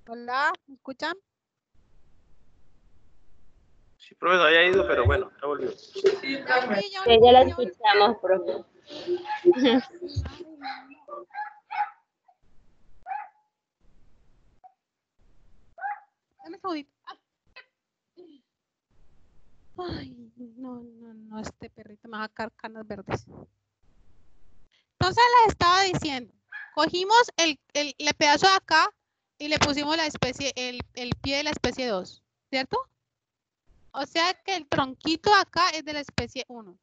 Hola, ¿me escuchan? Sí, profe, había ido, pero bueno, ya volvió. Sí, Ya profe. volví, ya Sí, ya la volví, ya volví. escuchamos, profe. Ay, no. Dame un segundito. Ay, no, este perrito me va a sacar canas verdes. Entonces les estaba diciendo, cogimos el pedazo de acá y le pusimos la especie, el pie de la especie 2, ¿cierto? O sea que el tronquito acá es de la especie 1.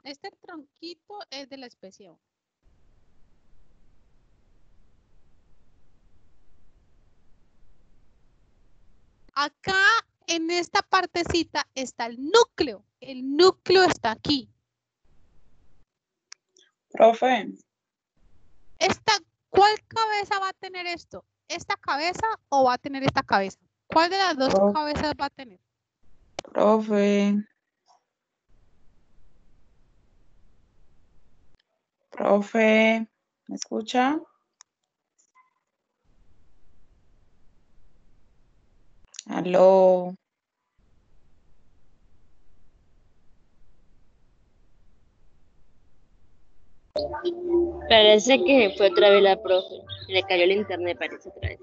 Este tronquito es de la especie 1. Acá en esta partecita está el núcleo. El núcleo está aquí. Profe, ¿Cuál cabeza va a tener esto? ¿Esta cabeza o va a tener esta cabeza? ¿Cuál de las dos Profe. cabezas va a tener? profe, ¿me escucha? Aló. Parece que fue otra vez la profe. Le cayó el internet, parece otra vez.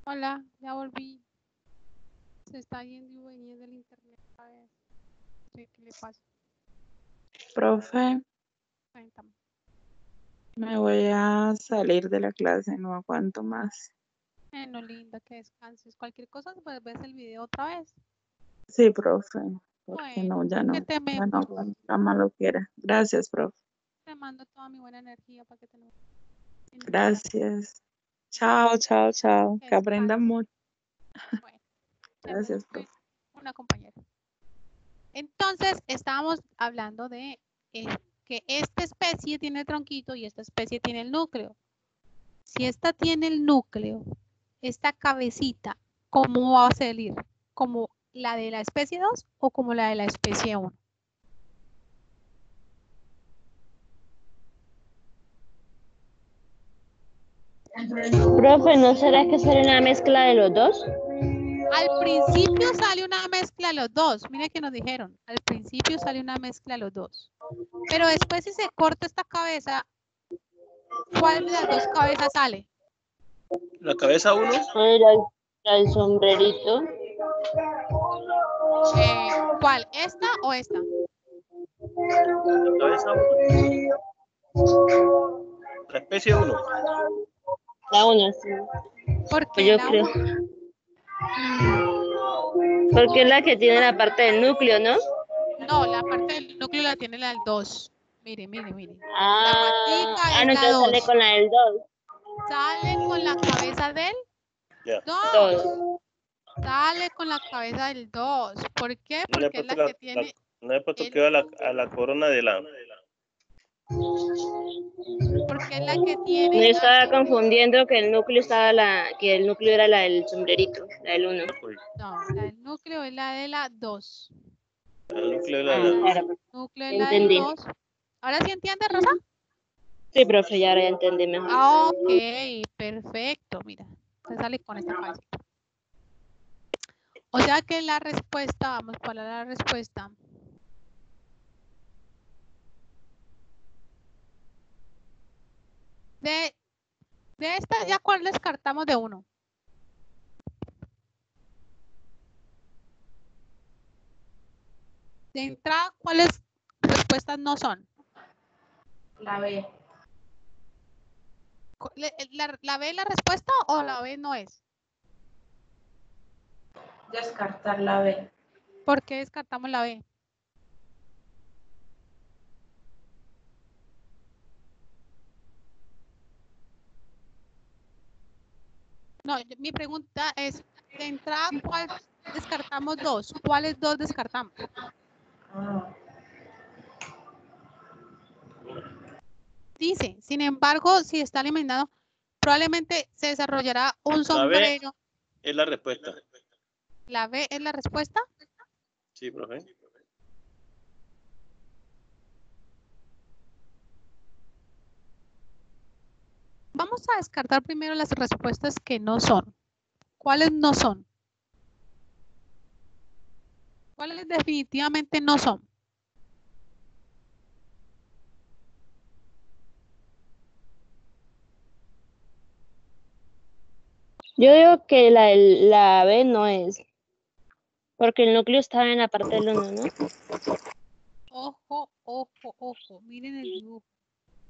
Hola, ya volví. Se está yendo y veniendo el internet. A ver, no sé qué le pasa. Profe, Cuéntame. me voy a salir de la clase, no aguanto más. No, linda, que descanses. Cualquier cosa, pues ves el video otra vez. Sí, profe, porque Bueno, ya no aguanto, la malo quiera. Gracias, profe. te mando toda mi buena energía para que te lo... Gracias. Chao, chao, chao. Que aprendan mucho. Bueno, Gracias, fue profe. una compañera. Entonces, estábamos hablando de que porque esta especie tiene el tronquito y esta especie tiene el núcleo. Si esta tiene el núcleo, esta cabecita, ¿cómo va a salir? ¿Como la de la especie 2 o como la de la especie 1? Profe, ¿no será que será una mezcla de los dos? Al principio sale una mezcla de los dos. Mire que nos dijeron. Al principio sale una mezcla de los dos. Pero después si se corta esta cabeza, ¿cuál de las dos cabezas sale? La cabeza 1, El sombrerito. ¿Cuál? ¿Esta o esta? la cabeza 1, la especie 1. La uno, sí. ¿Por Pues qué yo la creo. uno? Porque es la que tiene la parte del núcleo, ¿no? No, la parte del núcleo la tiene la 2. Mire, mire, mire. Ah, matica es no, la entonces sale 2. con la del 2. Sale con la cabeza del Ya. 2. Sale con la cabeza del 2. ¿Por qué? No le he Porque es puesto la que tiene no he puesto el- que va a la corona de la... porque es la que No tiene estaba confundiendo que el núcleo que el núcleo era la del sombrerito, la del 1. no, la del núcleo es la de la 2. El núcleo de la... Claro, Núcleo es la del entendí. 2. ¿Ahora sí entiendes, Rosa? Sí, profe, ya ahora ya entendí mejor. Ok, perfecto. Mira, se sale con esta cabecita. O sea que la respuesta, vamos para la respuesta. De esta, ¿ya cuál descartamos de 1? De entrada, ¿cuáles respuestas no son? La B. ¿La B es la respuesta o la B no es? Descartar la B. ¿Por qué descartamos la B? No, mi pregunta es, de entrada, ¿cuál descartamos 2? ¿Cuáles 2 descartamos? Ah, Dice, sin embargo, si está alimentado, probablemente se desarrollará un sombrero. Es la respuesta. ¿La B es la respuesta? Sí, profe. Vamos a descartar primero las respuestas que no son. ¿Cuáles no son? ¿Cuáles definitivamente no son? Yo digo que la B no es. Porque el núcleo estaba en la parte del 1, ¿no? Ojo, ojo, ojo. Miren el dibujo.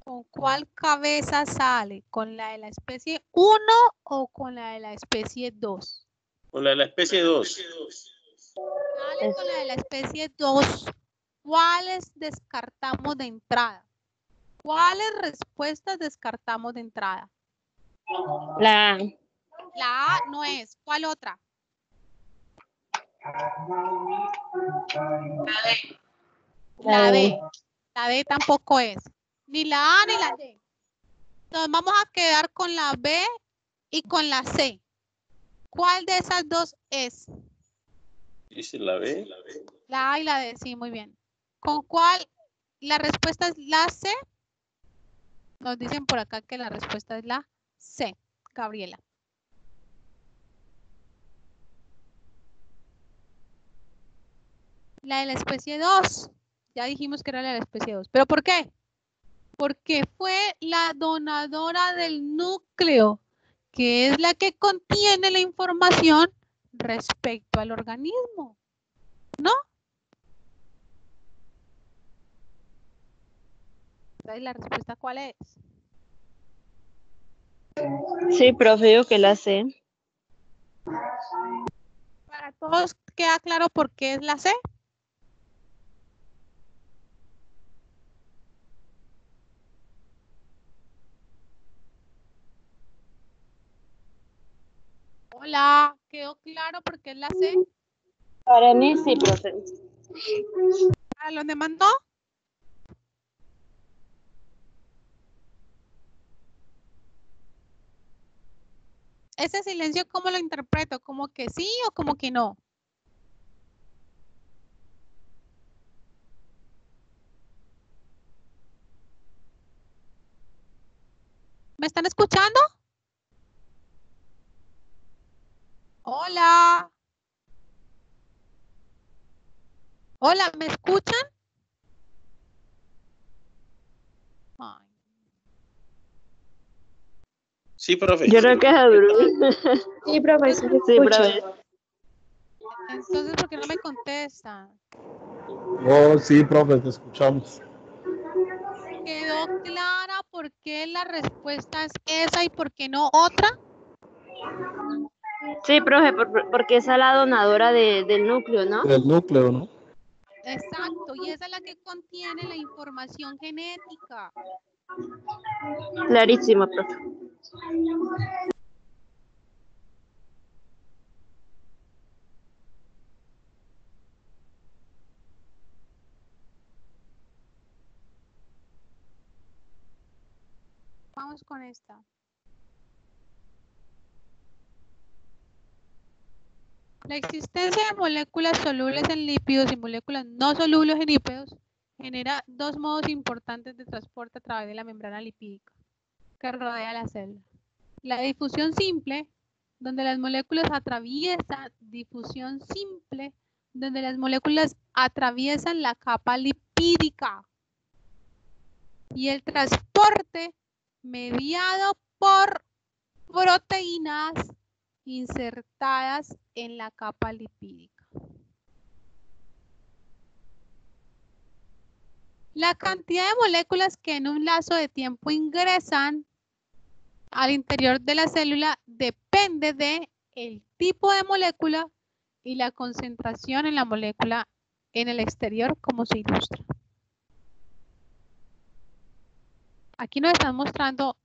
¿Con cuál cabeza sale? ¿Con la de la especie 1 o con la de la especie 2? Con la de la especie 2. Sale con la de la especie 2. ¿Cuáles descartamos de entrada? ¿Cuáles respuestas descartamos de entrada? La A. La A no es. ¿Cuál otra? La D. La D tampoco es. Ni la A ni la D. Nos vamos a quedar con la B y con la C. ¿Cuál de esas dos es? Dice la B. La A y la D, sí, muy bien. ¿Con cuál? La respuesta es la C. Nos dicen por acá que la respuesta es la C, Gabriela. La de la especie 2. Ya dijimos que era la de la especie 2. ¿Pero por qué? Porque fue la donadora del núcleo, que es la que contiene la información respecto al organismo. ¿No? Entonces, ¿la respuesta cuál es? Sí, profe, digo que la C. Para todos queda claro por qué es la C. Hola, ¿quedó claro por qué es la C? Para mí sí, profe. ¿A los demás no? ese silencio, ¿cómo lo interpreto? ¿Como que sí o como que no? ¿Me están escuchando? Hola. Hola, ¿me escuchan? Ay. Sí, profe. Yo creo que es Adru. Sí, profe, sí, Sí, profe. Entonces, ¿por qué no me contestan? Oh, sí, profe, te escuchamos. ¿Quedó clara por qué la respuesta es esa y por qué no otra? Sí, profe, porque esa es la donadora del núcleo, ¿no? Del núcleo, ¿no? Exacto, y esa es la que contiene la información genética. Clarísimo, profe. Vamos con esta. La existencia de moléculas solubles en lípidos y moléculas no solubles en lípidos genera dos modos importantes de transporte a través de la membrana lipídica que rodea la célula. La difusión simple, donde las moléculas atraviesan la capa lipídica. Y el transporte mediado por proteínas insertadas en la capa lipídica. La cantidad de moléculas que en un lapso de tiempo ingresan al interior de la célula depende del tipo de molécula y la concentración en la molécula en el exterior, como se ilustra. Aquí nos están mostrando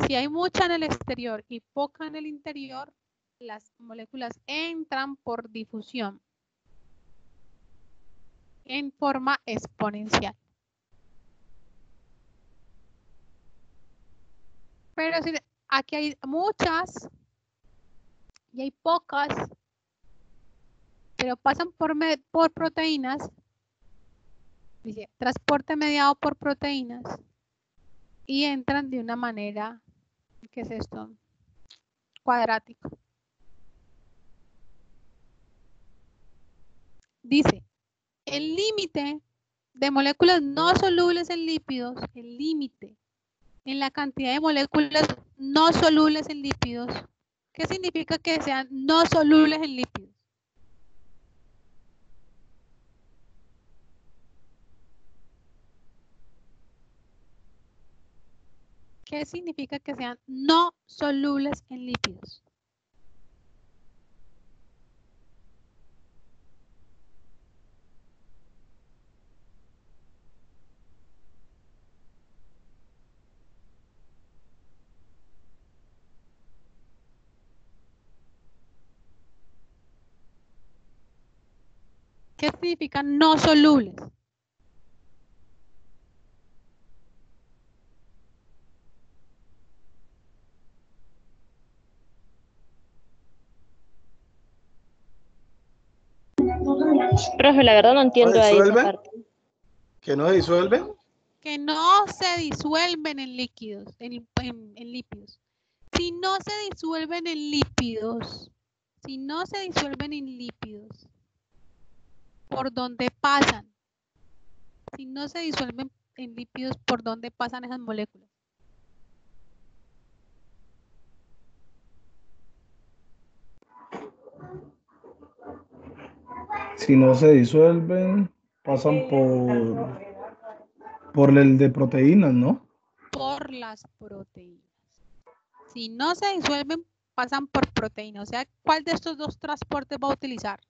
si hay mucha en el exterior y poca en el interior, las moléculas entran por difusión en forma exponencial. Pero si aquí hay muchas y hay pocas, pero pasan por proteínas, dice transporte mediado por proteínas y entran de una manera, ¿qué es esto? Cuadrática. Dice, el límite de moléculas no solubles en lípidos, el límite en la cantidad de moléculas no solubles en lípidos. ¿Qué significa que sean no solubles en lípidos? ¿Qué significa que sean no solubles en lípidos? ¿Qué significa no solubles? Profe, la verdad no entiendo ahí esa parte. ¿Que no disuelven? Que no se disuelven en líquidos, en lípidos. Si no se disuelven en lípidos, ¿por dónde pasan? Si no se disuelven en lípidos, ¿por dónde pasan esas moléculas? Si no se disuelven, pasan por el de proteínas, ¿no? Por las proteínas. Si no se disuelven, pasan por proteínas. O sea, ¿cuál de estos dos transportes va a utilizar?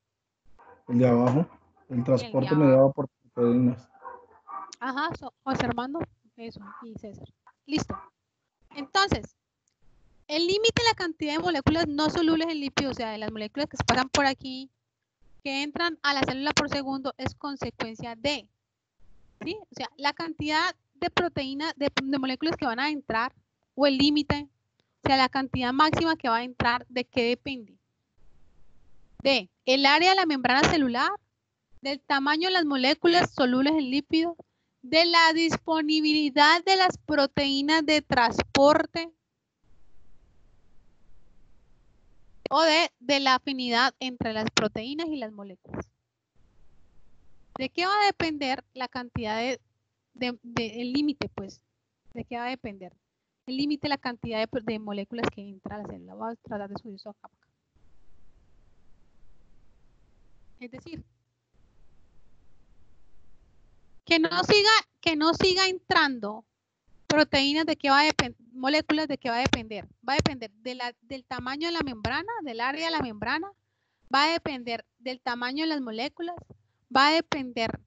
El de abajo. El transporte abajo. mediado por proteínas. Ajá, José Armando, eso, y César. Listo. Entonces, el límite de la cantidad de moléculas no solubles en lípidos, o sea, de las moléculas que se pasan por aquí, que entran a la célula por segundo, es consecuencia de, ¿sí? O sea, la cantidad de proteínas, de moléculas que van a entrar, o el límite, o O sea, la cantidad máxima que va a entrar, ¿de qué depende? De el área de la membrana celular, del tamaño de las moléculas solubles en lípidos, de la disponibilidad de las proteínas de transporte o de la afinidad entre las proteínas y las moléculas. ¿De qué va a depender la cantidad el límite, pues? ¿De qué va a depender? El límite, la cantidad de moléculas que entra a la célula. Voy a tratar de subir eso acá. Es decir, que no siga entrando proteínas, ¿de qué va a depender? Moléculas, ¿de qué va a depender? Va a depender del tamaño de la membrana, del área de la membrana, va a depender del tamaño de las moléculas, va a depender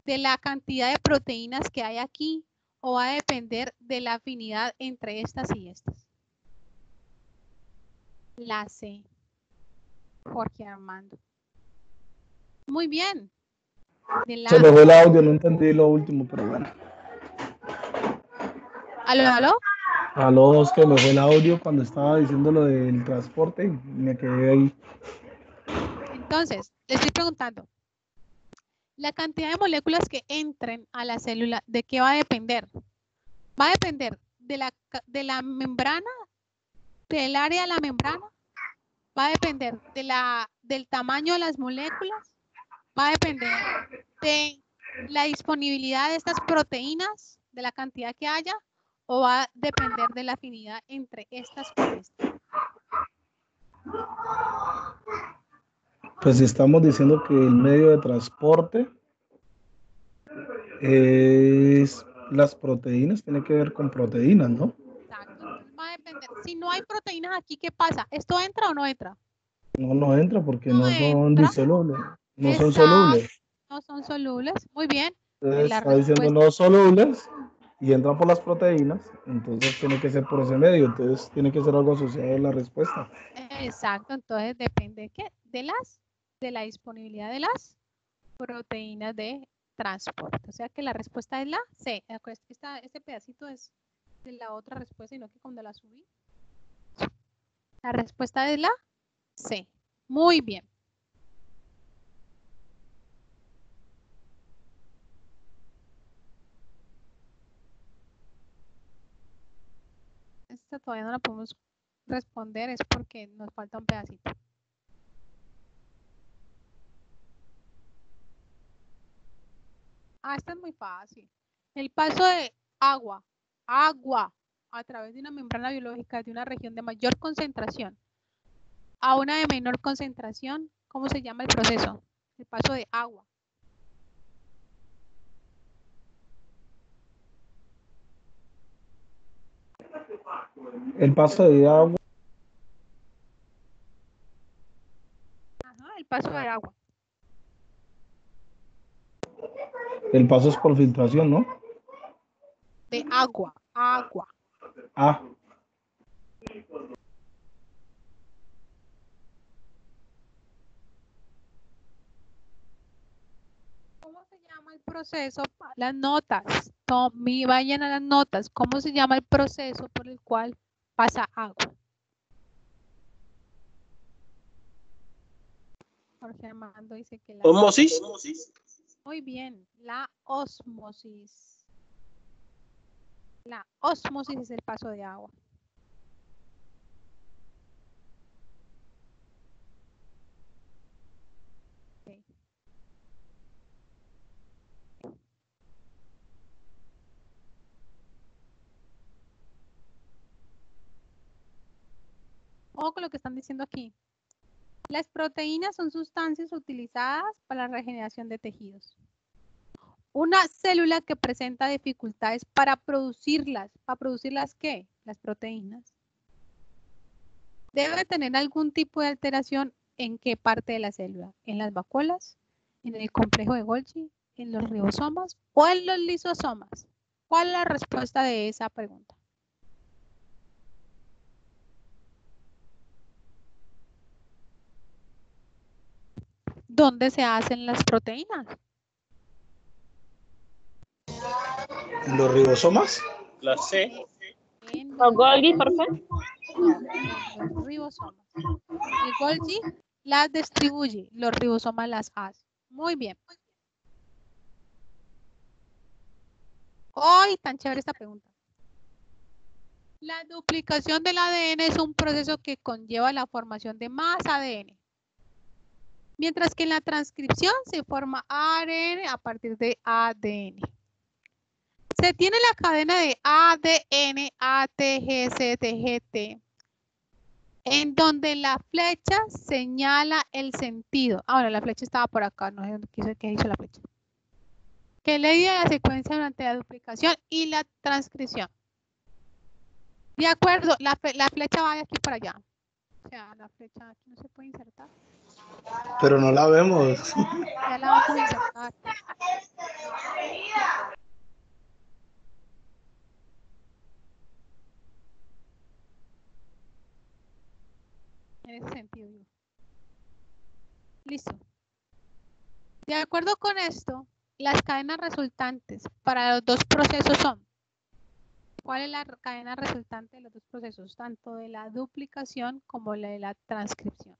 de la cantidad de proteínas que hay aquí, o va a depender de la afinidad entre estas y estas. La C. Jorge Armando. Muy bien. Se me fue el audio, no entendí lo último, pero bueno. ¿Aló, aló? Aló, es que me fue el audio cuando estaba diciendo lo del transporte y me quedé ahí. Entonces, le estoy preguntando. La cantidad de moléculas que entren a la célula, ¿de qué va a depender? Va a depender de la membrana, del área de la membrana, va a depender del tamaño de las moléculas, va a depender de la disponibilidad de estas proteínas, de la cantidad que haya, o va a depender de la afinidad entre estas con estas. Pues estamos diciendo que el medio de transporte es las proteínas, tiene que ver con proteínas, ¿no? Exacto. Entonces va a depender. Si no hay proteínas aquí, ¿qué pasa? ¿Esto entra o no entra? No entra porque No no son entra. disolubles, no son Exacto. solubles. No son solubles. Muy bien. Entonces La está diciendo respuesta. no solubles y entran por las proteínas, entonces tiene que ser por ese medio, entonces tiene que ser algo asociado a la respuesta. Exacto. Entonces depende de qué? De la disponibilidad de las proteínas de transporte. O sea que la respuesta es la C. Este pedacito es de la otra respuesta, sino que cuando la subí. La respuesta es la C. Muy bien. Esta todavía no la podemos responder, es porque nos falta un pedacito. Esta es muy fácil. El paso de agua a través de una membrana biológica de una región de mayor concentración a una de menor concentración, ¿cómo se llama el proceso? El paso de agua. El paso de agua. Ajá, el paso de agua. El paso es por filtración, ¿no? De agua. Ah. ¿Cómo se llama el proceso? Las notas. Vayan a las notas. ¿Cómo se llama el proceso por el cual pasa agua? Jorge Armando dice que la... ¿Osmosis? Muy bien, la ósmosis. La ósmosis es el paso de agua. Okay. Ojo con lo que están diciendo aquí. Las proteínas son sustancias utilizadas para la regeneración de tejidos. Una célula que presenta dificultades para producirlas. ¿Para producirlas qué? Las proteínas. Debe tener algún tipo de alteración en qué parte de la célula. ¿En las vacuolas? ¿En el complejo de Golgi? ¿En los ribosomas? ¿O en los lisosomas? ¿Cuál es la respuesta de esa pregunta? ¿Dónde se hacen las proteínas? ¿Los ribosomas? La C. ¿O Golgi, por favor? No, los ribosomas. El Golgi las distribuye, los ribosomas las hace. Muy bien. ¡Ay, tan chévere esta pregunta! La duplicación del ADN es un proceso que conlleva la formación de más ADN. Mientras que en la transcripción se forma ARN a partir de ADN. Se tiene la cadena de ADN, ATG, CTGT, en donde la flecha señala el sentido. Ahora, la flecha estaba por acá, no sé qué hizo la flecha. Que leía la secuencia durante la duplicación y la transcripción. De acuerdo, la flecha va de aquí para allá. O sea, la flecha aquí no se puede insertar. Pero no la vemos. Ya la vamos a insertar. En ese sentido. Listo. De acuerdo con esto, las cadenas resultantes para los dos procesos son. ¿Cuál es la cadena resultante de los dos procesos? Tanto de la duplicación como la de la transcripción.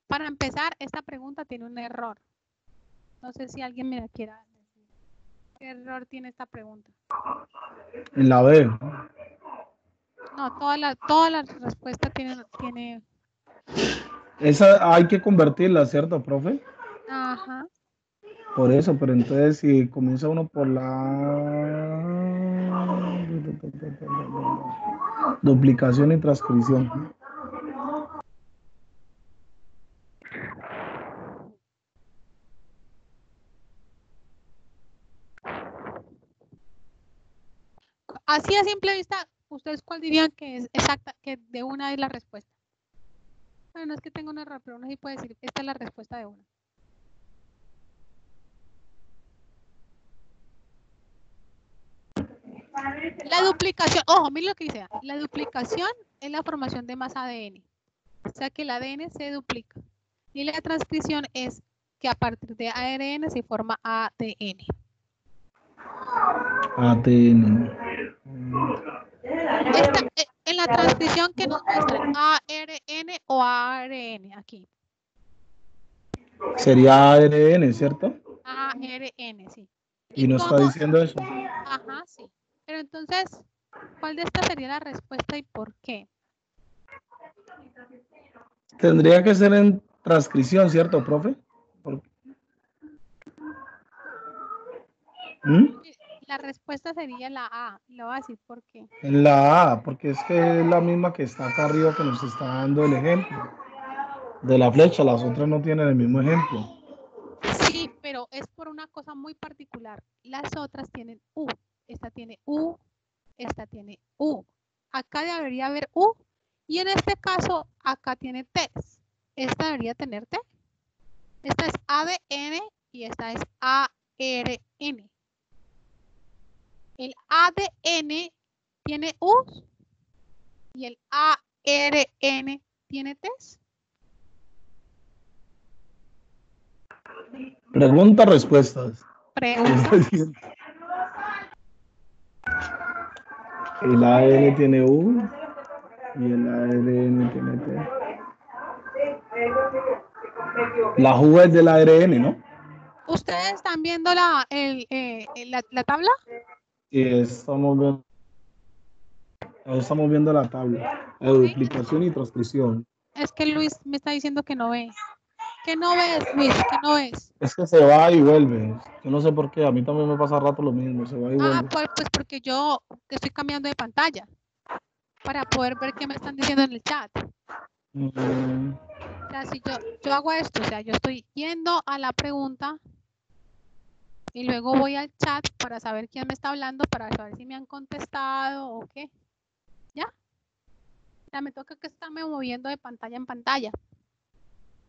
Para empezar, esta pregunta tiene un error. No sé si alguien me la quiera decir. ¿Qué error tiene esta pregunta? En la B. No, toda la respuesta tiene... Esa hay que convertirla, ¿cierto, profe? Ajá. Por eso, pero entonces si comienza uno por la duplicación y transcripción. Así a simple vista, ¿ustedes cuál dirían que es exacta, que de una es la respuesta? Bueno, no es que tenga un error, pero uno sí puede decir, esta es la respuesta de una. La duplicación, ojo, miren lo que dice. La duplicación es la formación de más ADN. O sea que el ADN se duplica. Y la transcripción es que a partir de ARN se forma ADN. ATN. En la transcripción que nos muestra ARN o ARN aquí. Sería ARN, ¿cierto? ARN, sí. Y no está diciendo eso. Ajá, sí. Pero entonces, ¿cuál de estas sería la respuesta y por qué? Tendría que ser en transcripción, ¿cierto, profe? ¿Mm? La respuesta sería la A. Le voy a decir por qué. En la A, porque es que es la misma que está acá arriba que nos está dando el ejemplo de la flecha. Las otras no tienen el mismo ejemplo. Sí, pero es por una cosa muy particular. Las otras tienen U. Esta tiene U. Esta tiene U. Acá debería haber U. Y en este caso, acá tiene T. Esta debería tener T. Esta es ADN y esta es ARN. El ADN tiene U y el ARN tiene T. Pregunta, respuestas. Pregunta. El AN tiene U y el ARN tiene T. La U es del ARN, ¿no? ¿Ustedes están viendo la tabla? Y estamos viendo la tabla de duplicación y transcripción. Es que Luis me está diciendo que no ve. ¿Qué no ves, Luis? ¿Qué no ves? Es que se va y vuelve. Yo no sé por qué. A mí también me pasa rato lo mismo. Se va y vuelve. Pues porque yo estoy cambiando de pantalla para poder ver qué me están diciendo en el chat. O sea, si yo hago esto, o sea, yo estoy yendo a la pregunta y luego voy al chat para saber quién me está hablando, para saber si me han contestado o qué. ¿Ya? O sea, me toca que estarme moviendo de pantalla en pantalla.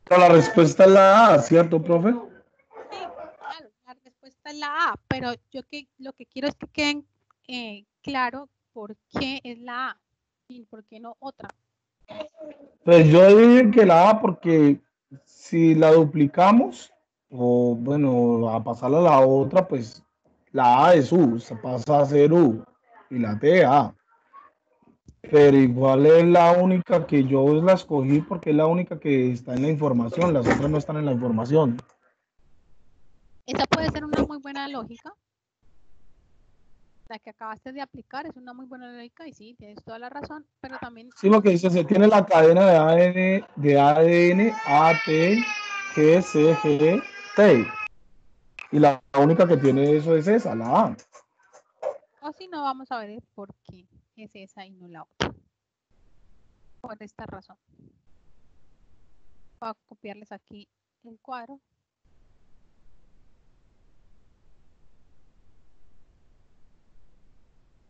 Pero la respuesta es la A, ¿cierto, profe? Sí, claro, la respuesta es la A, pero yo lo que quiero es que queden claro por qué es la A y por qué no otra. Pues yo dije que la A porque si la duplicamos, o bueno, a pasarla a la otra, pues la A es U, se pasa a ser U y la T A. Pero igual es la única que yo la escogí porque es la única que está en la información, las otras no están en la información. Esa puede ser una muy buena lógica. La que acabaste de aplicar es una muy buena lógica y sí, tienes toda la razón, pero también... Sí, lo que dice, se tiene la cadena de ADN, A, T, G, C, G, T. Y la única que tiene eso es esa, la A. O si no, vamos a ver el por qué es esa y no la otra. Por esta razón. Voy a copiarles aquí el cuadro.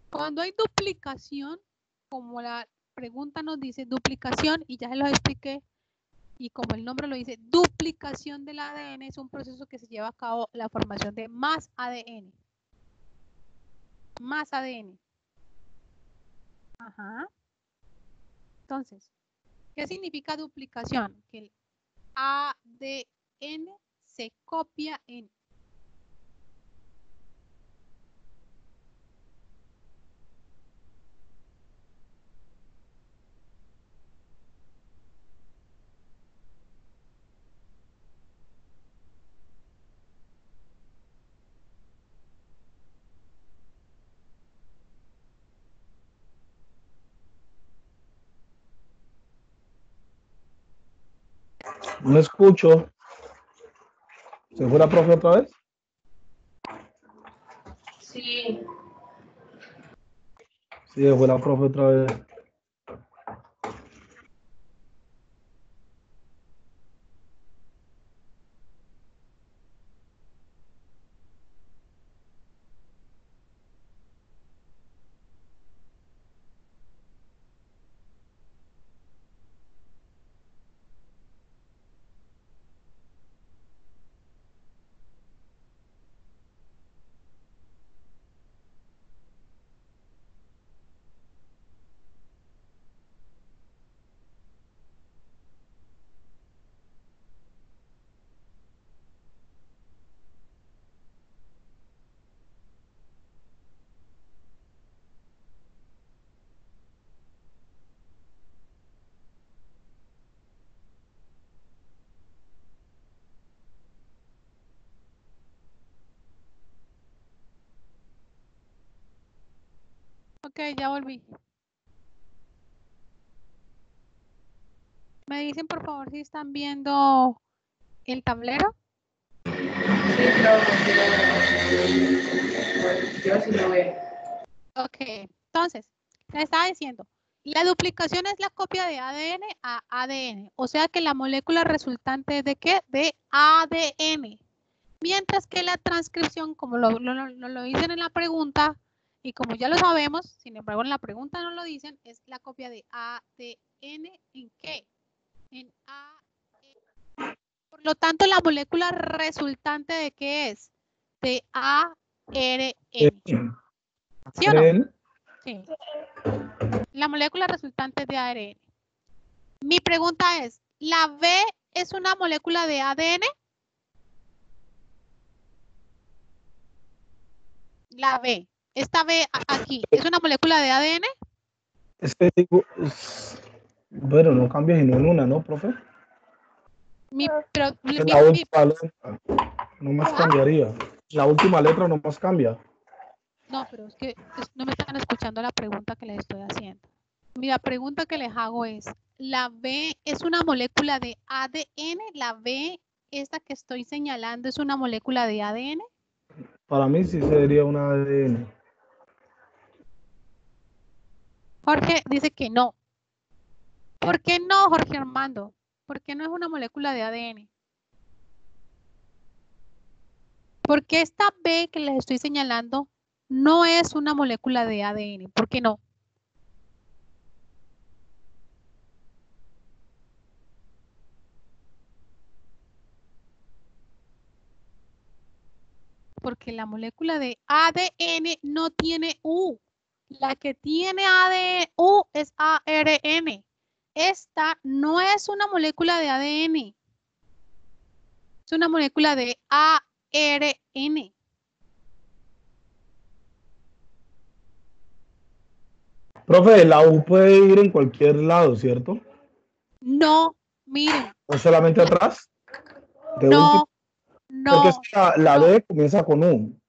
Cuando hay duplicación, como la pregunta nos dice duplicación, y ya se los expliqué, y como el nombre lo dice, duplicación del ADN es un proceso que se lleva a cabo la formación de más ADN. Más ADN. Ajá. Entonces, ¿qué significa duplicación? Que el ADN se copia en... No escucho. ¿Se fue la profe otra vez? Sí. Sí, se fue la profe otra vez. Ok, ya volví. Me dicen por favor si están viendo el tablero. Sí, yo sí lo veo. Ok, entonces, les estaba diciendo, la duplicación es la copia de ADN a ADN, o sea que la molécula resultante es de ¿qué? De ADN. Mientras que la transcripción, como lo dicen en la pregunta, y como ya lo sabemos, sin embargo en la pregunta no lo dicen, es la copia de ADN ¿en qué? En ADN. Por lo tanto, la molécula resultante ¿de qué es? De ARN. ¿Sí o no? Sí. La molécula resultante es de ARN. Mi pregunta es, ¿la B es una molécula de ADN? La B. Esta B aquí, ¿es una molécula de ADN? Es que digo, bueno, no cambia sino en una, ¿no, profe? En la última letra, no más cambiaría. La última letra no más cambia. No, pero es que no me están escuchando la pregunta que les estoy haciendo. La pregunta que les hago es, ¿la B es una molécula de ADN? ¿La B, esta que estoy señalando, es una molécula de ADN? Para mí sí sería una ADN. Jorge dice que no. ¿Por qué no, Jorge Armando? ¿Por qué no es una molécula de ADN? Porque esta B que les estoy señalando no es una molécula de ADN. ¿Por qué no? Porque la molécula de ADN no tiene U. La que tiene U es ARN. esta no es una molécula de ADN. Es una molécula de ARN. Profe, la U puede ir en cualquier lado, ¿cierto? No, miren, ¿O solamente atrás? De no, último. Porque es no. que la no. D comienza con U.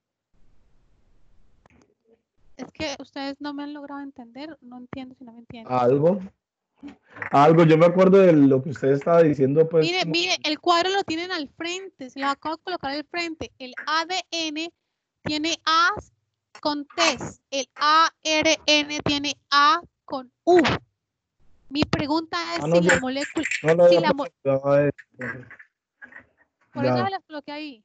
Es que ustedes no me han logrado entender. No entiendo si no me entienden. Algo, yo me acuerdo de lo que usted estaba diciendo, pues. Mire, mire, el cuadro lo tienen al frente, se lo acabo de colocar al frente. El ADN tiene A con T, el ARN tiene A con U. Mi pregunta es no, si la yo- molécula, no lo si había la mo- pensado, profe. por Ya. eso se las coloqué ahí.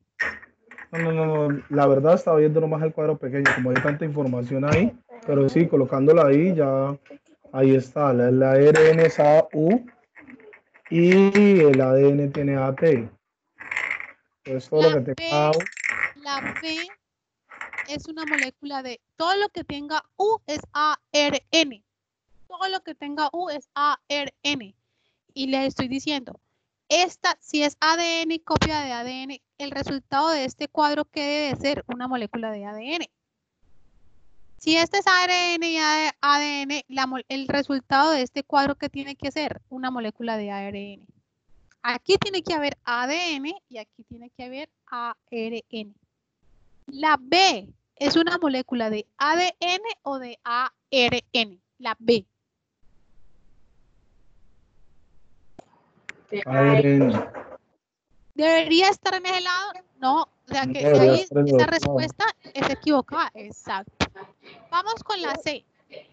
No, la verdad estaba viendo nomás el cuadro pequeño, como hay tanta información ahí, pero sí, colocándola ahí ya, ahí está, la ARN es AU y el ADN tiene AT. Entonces todo lo que tenga AU, La B es una molécula de, todo lo que tenga U es ARN. Todo lo que tenga U es ARN. Y les estoy diciendo, esta, si es ADN, copia de ADN, el resultado de este cuadro, ¿qué debe ser? Una molécula de ADN. Si este es ARN y ADN, el resultado de este cuadro, ¿qué tiene que ser? Una molécula de ARN. Aquí tiene que haber ADN y aquí tiene que haber ARN. La B es una molécula de ADN o de ARN. La B. ARN. ¿Debería estar en ese lado? No, o sea que de Debería ahí estar en el esa otro lado. respuesta es equivocada. Exacto. Vamos con la C.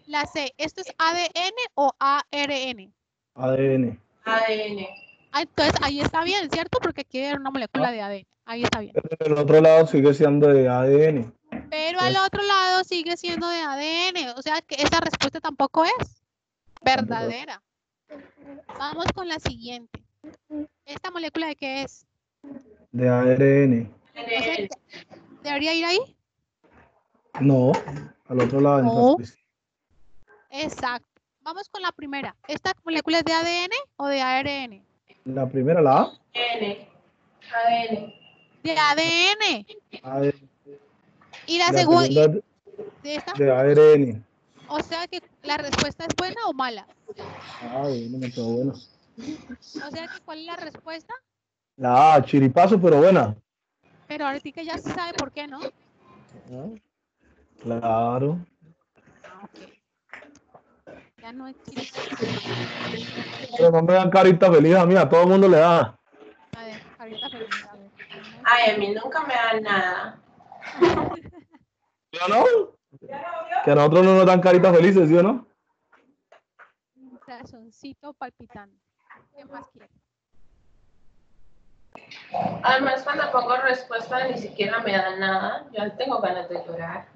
La C, ¿esto es ADN o ARN? ADN. ADN. Ah, entonces ahí está bien, ¿cierto? Porque aquí era una molécula de ADN. Ahí está bien. Pero en el otro lado sigue siendo de ADN. Pero al otro lado sigue siendo de ADN. O sea que esa respuesta tampoco es verdadera. Vamos con la siguiente. ¿Esta molécula de qué es? De ARN. O sea, ¿debería ir ahí? No, al otro lado No. entonces. Exacto. Vamos con la primera. ¿Esta molécula es de ADN o de ARN? La primera, la A. ADN. De ADN. ADN. Y la La segunda, segunda ¿de esta? de ARN. O sea que la respuesta es buena o mala. Ah, bueno, me quedó bueno. O sea que ¿cuál es la respuesta? La A, chiripazo, pero buena. Pero ahorita que ya se sabe por qué, ¿no? Claro. Ah, ok. Ya no es chiripa. Pero no me dan carita feliz a mí, a todo el mundo le da. A ver, ahorita feliz, a ver. Ay, a mí nunca me dan nada. ¿Sí o no? Que a nosotros no nos dan caritas felices, ¿sí o no? Un corazoncito palpitando. ¿Qué más quieres? Además, cuando pongo respuesta ni siquiera me dan nada. Yo tengo ganas de llorar.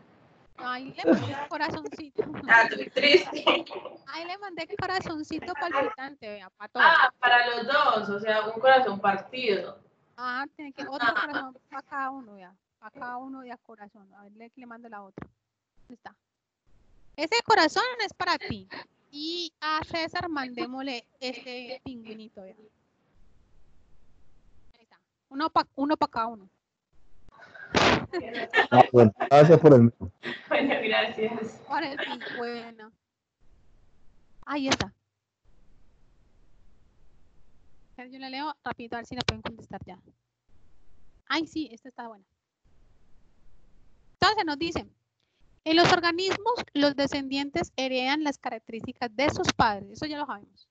Ahí le mandé corazoncito. Ah, estoy triste. Ahí le mandé corazoncito palpitante, vea, para todos. Ah, para los dos, o sea, un corazón partido. Ah, tiene que otro corazón para cada uno, ya. Para cada uno de a corazón. A ver, le mando la otra. ¿Dónde está? Ese corazón es para ti. Y a César mandémosle este pingüinito, ya. Ahí está. Uno para cada uno. Ah, bueno, gracias por el. Bueno, gracias. Para el pingüino. Ahí está. Yo le leo rápido a ver si le pueden contestar ya. Ay, sí, esta está buena. Entonces nos dicen, en los organismos los descendientes heredan las características de sus padres, eso ya lo sabemos.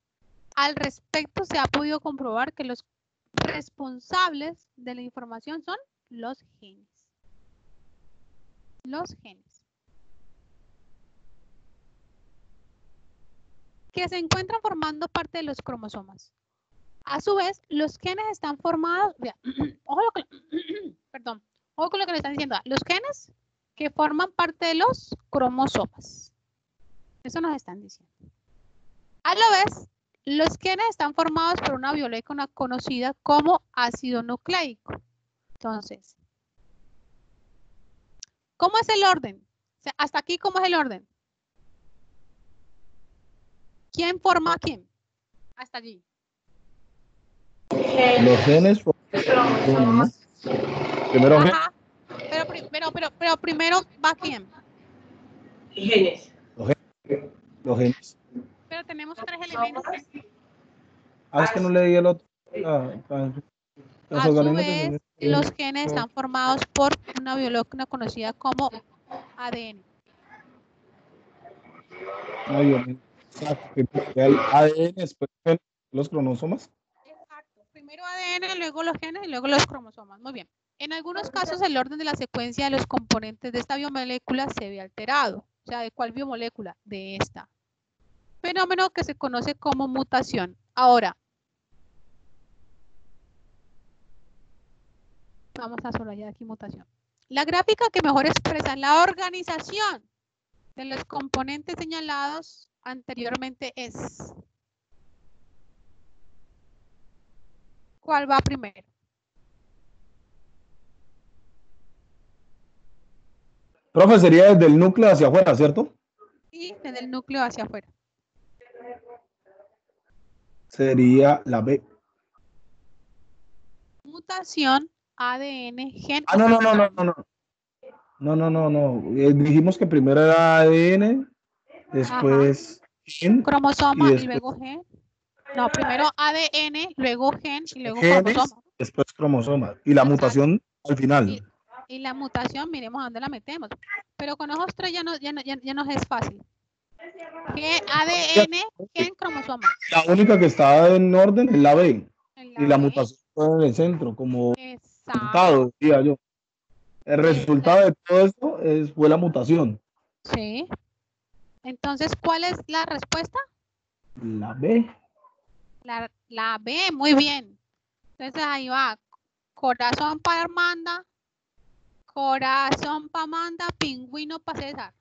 Al respecto se ha podido comprobar que los responsables de la información son los genes. Los genes. Que se encuentran formando parte de los cromosomas. A su vez, los genes están formados, vea, ojo con lo que le están diciendo, los genes que forman parte de los cromosomas. Eso nos están diciendo. A la vez, los genes están formados por una molécula conocida como ácido nucleico. Entonces, ¿cómo es el orden? O sea, hasta aquí, ¿cómo es el orden? ¿Quién forma a quién? Hasta allí. Los genes, ¿no? Primero gen, Ajá. Pero primero va quién. Genes. los genes. Pero tenemos 3 elementos. Es que no leí el otro. Los A su organismos vez, los genes están formados por una biología conocida como ADN. Exacto. El ADN, después los cromosomas. Exacto. Primero ADN, luego los genes y luego los cromosomas. Muy bien. En algunos casos, el orden de la secuencia de los componentes de esta biomolécula se ve alterado. O sea, ¿de cuál biomolécula? De esta. Fenómeno que se conoce como mutación. Ahora, vamos a subrayar aquí mutación. La gráfica que mejor expresa la organización de los componentes señalados anteriormente es. ¿Cuál va primero? Profe, sería desde el núcleo hacia afuera, ¿cierto? Sí, desde el núcleo hacia afuera. Sería la B. Mutación, ADN, gen. No. Dijimos que primero era ADN, después gen. Cromosoma y, después luego gen. No, primero ADN, luego gen y luego genes, cromosoma. después cromosomas. Y la mutación al final. Y la mutación, miremos a dónde la metemos. Pero con ojos 3 ya nos es fácil. ADN, gen, cromosoma. La única que está en orden es la B. Y la B. mutación está en el centro, como Exacto. resultado, diría yo. El resultado de todo esto fue la mutación. Sí. Entonces, ¿cuál es la respuesta? La B. La B, muy bien. Entonces ahí va. Corazón para Armanda. Corazón para Amanda. Pingüino para César.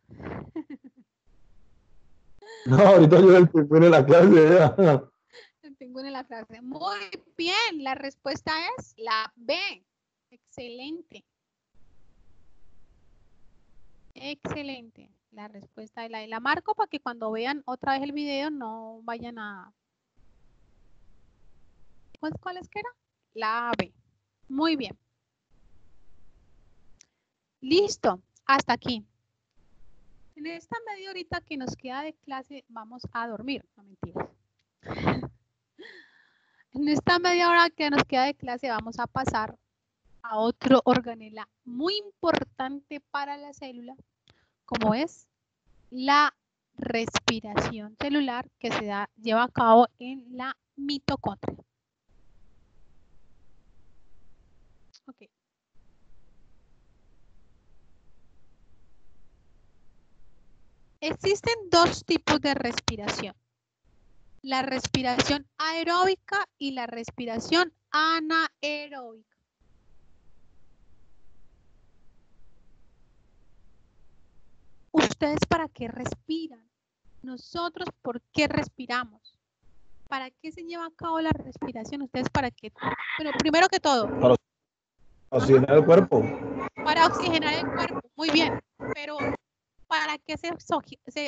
No, ahorita yo el pingüino en la clase. Ya. El pingüino en la clase. Muy bien. La respuesta es la B. Excelente. Excelente. La respuesta es la. Y la marco para que cuando vean otra vez el video no vayan a. ¿Cuál es que era? La B. Muy bien. Listo. Hasta aquí. En esta media horita que nos queda de clase vamos a dormir. No, mentiras. En esta media hora que nos queda de clase vamos a pasar a otro organela muy importante para la célula, como es la respiración celular que lleva a cabo en la mitocondria. Ok. Existen dos tipos de respiración. La respiración aeróbica y la respiración anaeróbica. ¿Ustedes para qué respiran? Nosotros, ¿por qué respiramos? ¿Para qué se lleva a cabo la respiración? ¿Ustedes para qué? Bueno, primero que todo. Para oxigenar el cuerpo. Para oxigenar el cuerpo, muy bien. Pero, ¿para qué se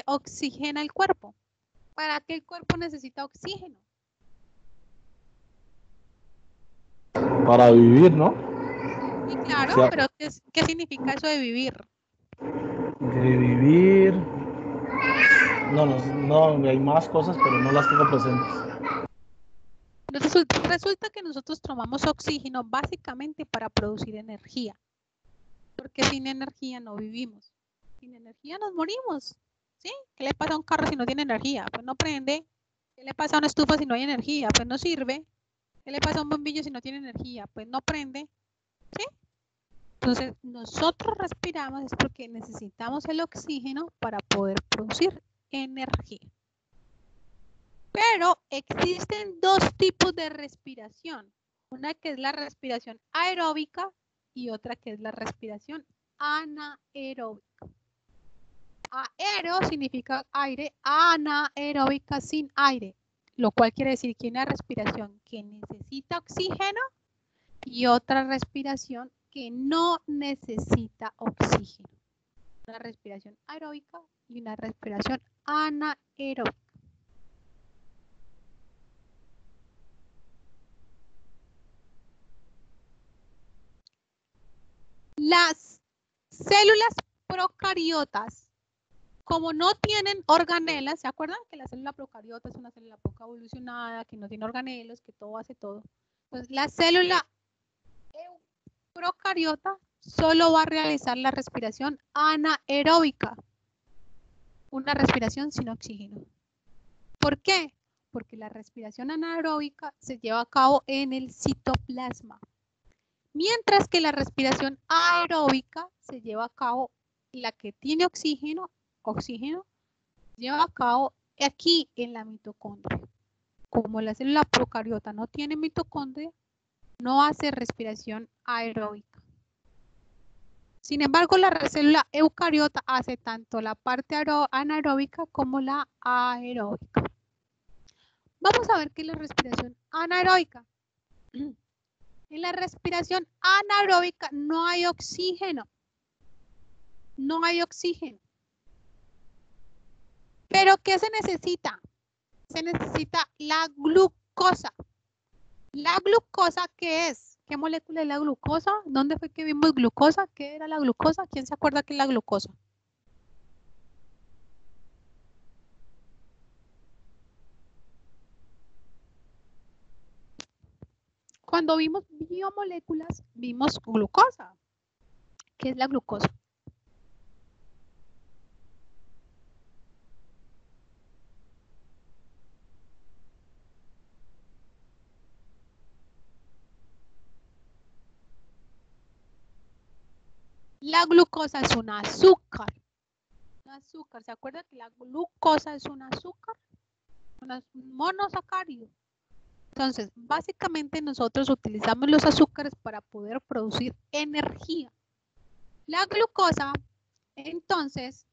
oxigena el cuerpo? ¿Para qué el cuerpo necesita oxígeno? Para vivir, ¿no? Sí, claro, O sea, pero ¿qué significa eso de vivir? De vivir. No, hay más cosas, pero no las tengo presentes. Resulta que nosotros tomamos oxígeno básicamente para producir energía. Porque sin energía no vivimos. Sin energía nos morimos. ¿Sí? ¿Qué le pasa a un carro si no tiene energía? Pues no prende. ¿Qué le pasa a una estufa si no hay energía? Pues no sirve. ¿Qué le pasa a un bombillo si no tiene energía? Pues no prende. ¿Sí? Entonces, nosotros respiramos es porque necesitamos el oxígeno para poder producir energía. Pero existen dos tipos de respiración. Una que es la respiración aeróbica y otra que es la respiración anaeróbica. Aero significa aire, anaeróbica sin aire, lo cual quiere decir que una respiración que necesita oxígeno y otra respiración que no necesita oxígeno. Una respiración aeróbica y una respiración anaeróbica. Las células procariotas, como no tienen organelas, ¿se acuerdan que la célula procariota es una célula poco evolucionada, que no tiene organelos, que todo hace todo? Entonces, la célula procariota solo va a realizar la respiración anaeróbica, una respiración sin oxígeno. ¿Por qué? Porque la respiración anaeróbica se lleva a cabo en el citoplasma, mientras que la respiración aeróbica se lleva a cabo, la que tiene oxígeno, lleva a cabo aquí en la mitocondria. Como la célula procariota no tiene mitocondria, no hace respiración aeróbica. Sin embargo, la célula eucariota hace tanto la parte anaeróbica como la aeróbica. Vamos a ver qué es la respiración anaeróbica. En la respiración anaeróbica no hay oxígeno. No hay oxígeno. ¿Pero qué se necesita? Se necesita la glucosa. ¿La glucosa qué es? ¿Qué molécula es la glucosa? ¿Dónde fue que vimos glucosa? ¿Qué era la glucosa? ¿Quién se acuerda qué es la glucosa? Cuando vimos biomoléculas, vimos glucosa. ¿Qué es la glucosa? La glucosa es un azúcar. Un azúcar. ¿Se acuerda que la glucosa es un azúcar? Un monosacárido. Entonces, básicamente nosotros utilizamos los azúcares para poder producir energía. La glucosa, entonces,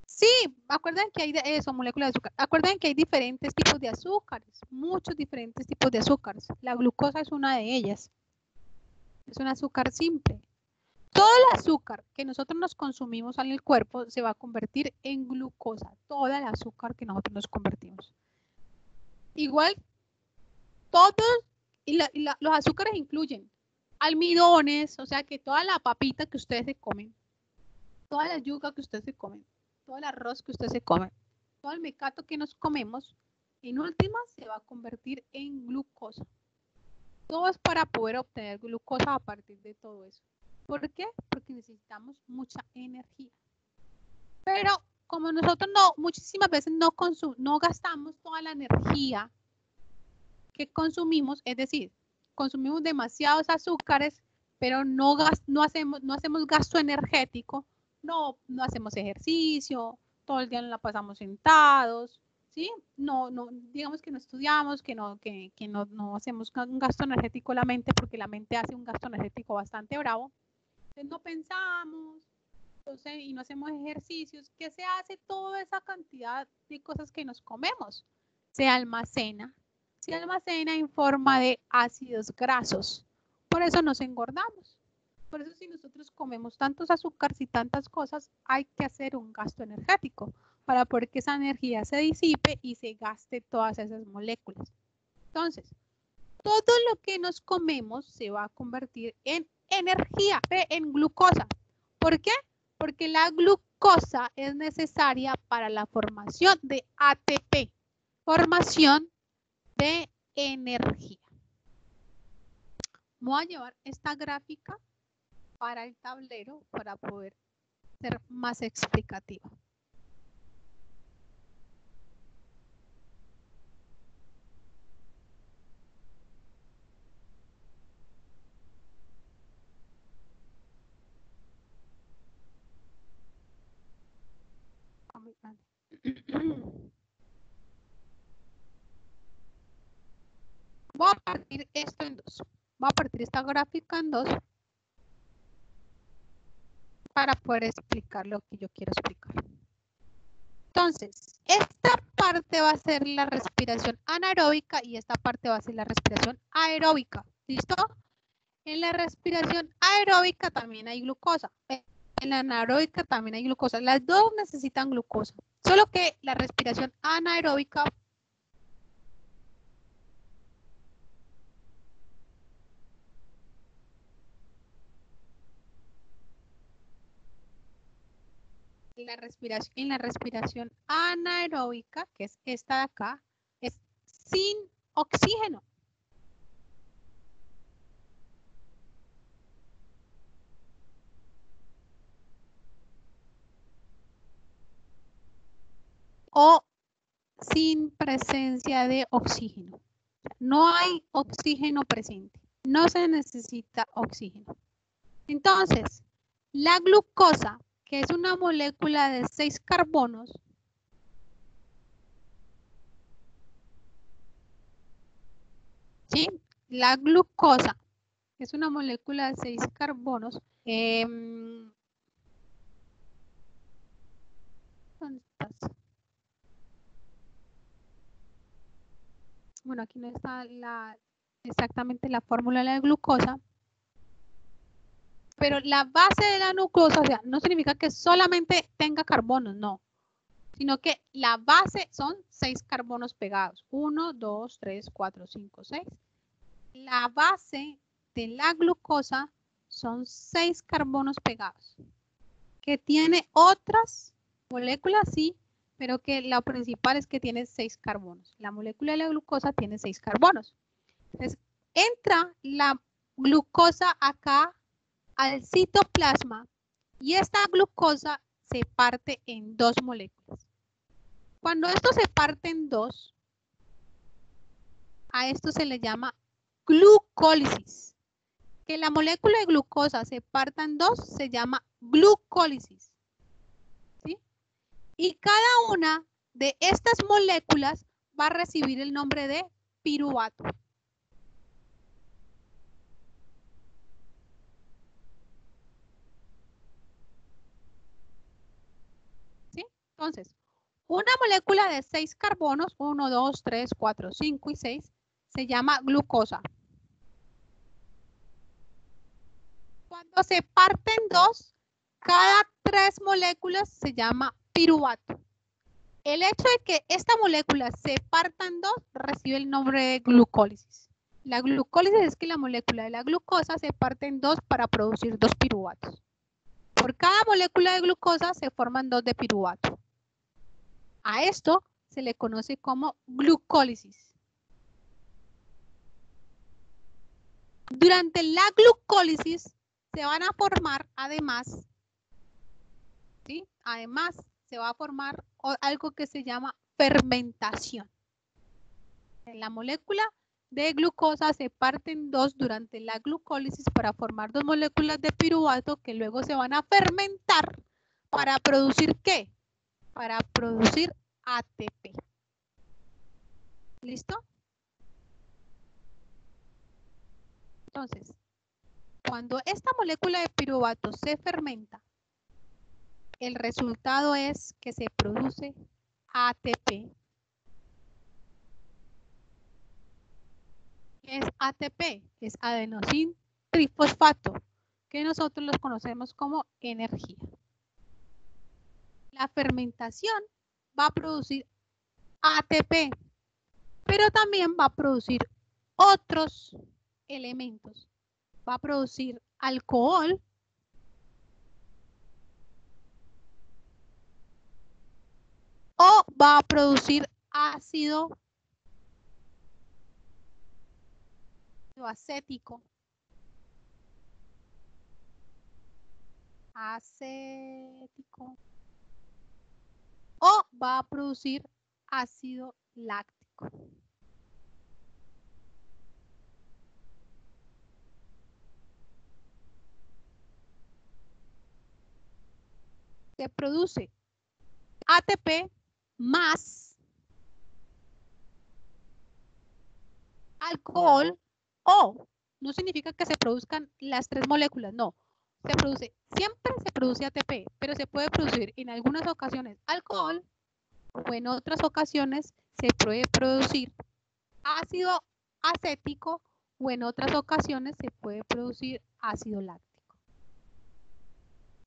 sí, acuerdan que hay moléculas de azúcar. Acuerdan que hay diferentes tipos de azúcares, muchos diferentes tipos de azúcares. La glucosa es una de ellas. Es un azúcar simple. Todo el azúcar que nosotros nos consumimos en el cuerpo se va a convertir en glucosa. Todo el azúcar que nosotros nos convertimos. Igual, todos, los azúcares incluyen almidones, o sea que toda la papita que ustedes se comen, toda la yuca que ustedes se comen, todo el arroz que ustedes se comen, todo el mecato que nos comemos, en última se va a convertir en glucosa. Todo es para poder obtener glucosa a partir de todo eso. ¿Por qué? Porque necesitamos mucha energía. Pero como nosotros muchísimas veces no gastamos toda la energía que consumimos, es decir, consumimos demasiados azúcares, pero no hacemos gasto energético, no hacemos ejercicio, todo el día nos la pasamos sentados, ¿sí? Digamos que no estudiamos, que no hacemos un gasto energético en la mente, porque la mente hace un gasto energético bastante bravo. Entonces no pensamos, y no hacemos ejercicios. ¿Qué se hace? Toda esa cantidad de cosas que nos comemos se almacena en forma de ácidos grasos. Por eso nos engordamos. Por eso si nosotros comemos tantos azúcares y tantas cosas, hay que hacer un gasto energético para poder que esa energía se disipe y se gaste todas esas moléculas. Entonces, todo lo que nos comemos se va a convertir en energía, en glucosa. ¿Por qué? Porque la glucosa es necesaria para la formación de ATP, formación de energía. Voy a llevar esta gráfica para el tablero para poder ser más explicativa. Voy a partir esto en dos. Voy a partir esta gráfica en dos para poder explicar lo que yo quiero explicar. Entonces, esta parte va a ser la respiración anaeróbica y esta parte va a ser la respiración aeróbica. ¿Listo? En la respiración aeróbica también hay glucosa. En la anaeróbica también hay glucosa. Las dos necesitan glucosa. Solo que la respiración anaeróbica en la respiración anaeróbica, que es esta de acá, es sin oxígeno. O sin presencia de oxígeno. No hay oxígeno presente. No se necesita oxígeno. Entonces, la glucosa, que es una molécula de 6 carbonos, ¿sí? La glucosa, que es una molécula de 6 carbonos, ¿dónde estás? Bueno, aquí no está exactamente la fórmula de la glucosa, pero la base de la glucosa, o sea, no significa que solamente tenga carbonos, no, sino que la base son 6 carbonos pegados, 1, 2, 3, 4, 5, 6. La base de la glucosa son 6 carbonos pegados, que tiene otras moléculas, sí, pero que lo principal es que tiene 6 carbonos. La molécula de la glucosa tiene 6 carbonos. Entonces, entra la glucosa acá al citoplasma y esta glucosa se parte en 2 moléculas. Cuando esto se parte en 2, a esto se le llama glucólisis. Que la molécula de glucosa se parta en 2 se llama glucólisis. ¿Sí? Y cada una de estas moléculas va a recibir el nombre de piruvato. ¿Sí? Entonces, una molécula de 6 carbonos, 1, 2, 3, 4, 5 y 6, se llama glucosa. Cuando se parte en 2, cada 3 moléculas se llama piruvato. El hecho de que esta molécula se parta en 2 recibe el nombre de glucólisis. La glucólisis es que la molécula de la glucosa se parte en 2 para producir 2 piruvatos. Por cada molécula de glucosa se forman 2 de piruvato. A esto se le conoce como glucólisis. Durante la glucólisis se van a formar además, ¿sí? Además se va a formar algo que se llama fermentación. La molécula de glucosa se parte en 2 durante la glucólisis para formar 2 moléculas de piruvato que luego se van a fermentar para producir ¿qué? Para producir ATP. ¿Listo? Entonces, cuando esta molécula de piruvato se fermenta, el resultado es que se produce ATP. ¿Qué es ATP? Es adenosín trifosfato, que nosotros los conocemos como energía. La fermentación va a producir ATP, pero también va a producir otros elementos. Va a producir alcohol, o va a producir ácido acético, o va a producir ácido láctico. Se produce ATP más alcohol, o no significa que se produzcan las 3 moléculas, no. Siempre se produce ATP, pero se puede producir en algunas ocasiones alcohol o en otras ocasiones se puede producir ácido acético o en otras ocasiones se puede producir ácido láctico.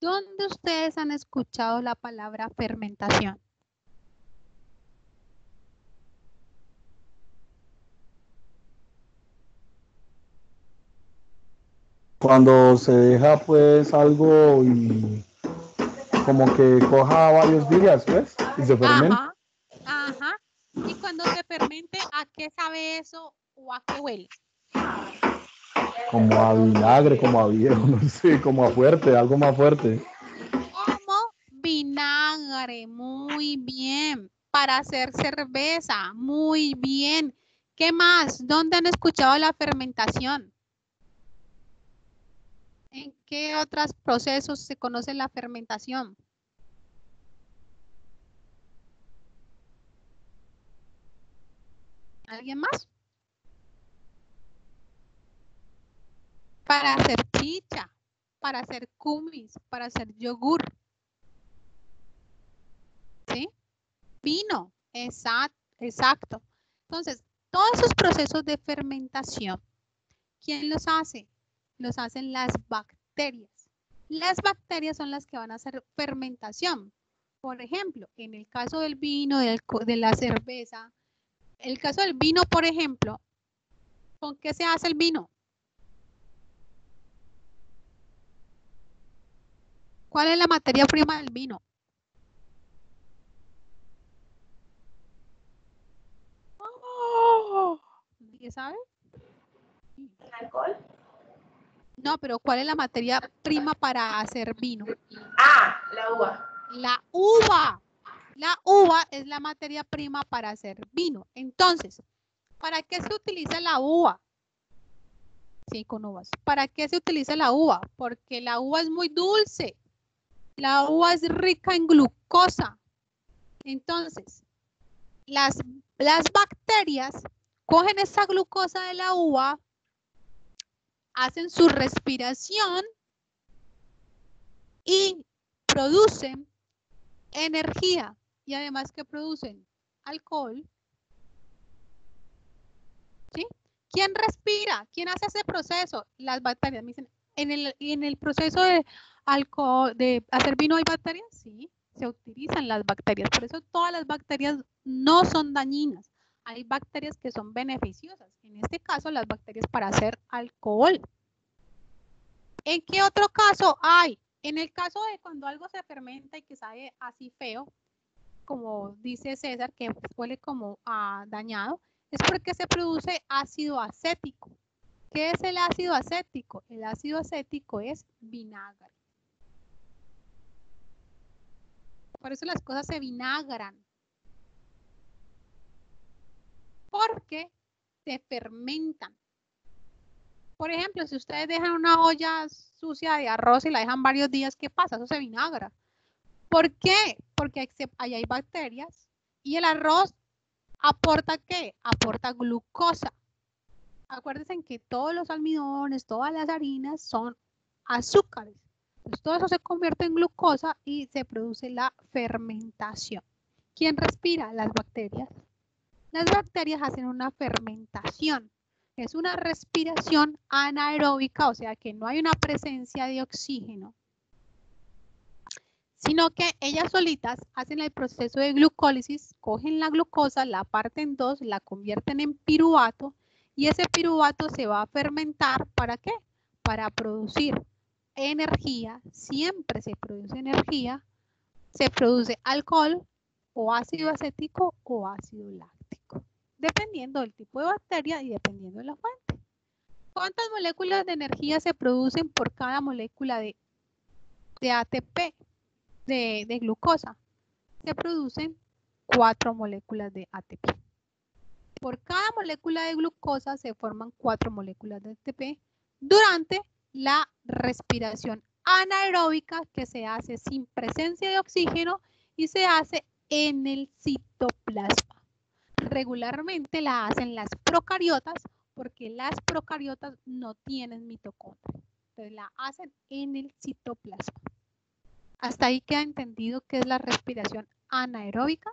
¿Dónde ustedes han escuchado la palabra fermentación? Cuando se deja pues algo y como que coja varios días, pues, y se fermente. Ajá, ajá. Y cuando se fermente, ¿a qué sabe eso o a qué huele? Como a vinagre, como a viejo, no sé, como a fuerte, algo más fuerte. Como vinagre, muy bien. Para hacer cerveza, muy bien. ¿Qué más? ¿Dónde han escuchado la fermentación? ¿En qué otros procesos se conoce la fermentación? ¿Alguien más? Para hacer chicha, para hacer kumis, para hacer yogur. ¿Sí? Vino, exacto. Entonces, todos esos procesos de fermentación, ¿quién los hace? Los hacen las bacterias. Las bacterias son las que van a hacer fermentación. Por ejemplo, en el caso del vino, de la cerveza, el caso del vino, por ejemplo, ¿con qué se hace el vino? ¿Cuál es la materia prima del vino? ¿Nadie sabe? ¿Alcohol? No, pero ¿cuál es la materia prima para hacer vino? Ah, la uva. La uva. La uva es la materia prima para hacer vino. Entonces, ¿para qué se utiliza la uva? Sí, con uvas. ¿Para qué se utiliza la uva? Porque la uva es muy dulce. La uva es rica en glucosa. Entonces, las bacterias cogen esa glucosa de la uva, hacen su respiración y producen energía. Y además que producen alcohol. ¿Sí? ¿Quién respira? ¿Quién hace ese proceso? Las bacterias. Me dicen, ¿en el proceso de alcohol, de hacer vino hay bacterias? Sí, se utilizan las bacterias. Por eso todas las bacterias no son dañinas. Hay bacterias que son beneficiosas. En este caso, las bacterias para hacer alcohol. ¿En qué otro caso hay? En el caso de cuando algo se fermenta y que sabe así feo, como dice César, que huele como dañado, es porque se produce ácido acético. ¿Qué es el ácido acético? El ácido acético es vinagre. Por eso las cosas se vinagran. Porque se fermentan. Por ejemplo, si ustedes dejan una olla sucia de arroz y la dejan varios días, ¿qué pasa? Eso se vinagra. ¿Por qué? Porque ahí hay bacterias y el arroz aporta ¿qué? Aporta glucosa. Acuérdense que todos los almidones, todas las harinas son azúcares. Entonces, todo eso se convierte en glucosa y se produce la fermentación. ¿Quién respira? Las bacterias. Las bacterias hacen una fermentación. Es una respiración anaeróbica, o sea que no hay una presencia de oxígeno, sino que ellas solitas hacen el proceso de glucólisis, cogen la glucosa, la parten en dos, la convierten en piruvato y ese piruvato se va a fermentar, ¿para qué? Para producir energía, siempre se produce energía, se produce alcohol o ácido acético o ácido láctico, dependiendo del tipo de bacteria y dependiendo de la fuente. ¿Cuántas moléculas de energía se producen por cada molécula de ATP? De glucosa, se producen 4 moléculas de ATP. Por cada molécula de glucosa se forman 4 moléculas de ATP durante la respiración anaeróbica que se hace sin presencia de oxígeno y se hace en el citoplasma. Regularmente la hacen las procariotas porque las procariotas no tienen mitocondria. Entonces la hacen en el citoplasma. ¿Hasta ahí queda entendido qué es la respiración anaeróbica?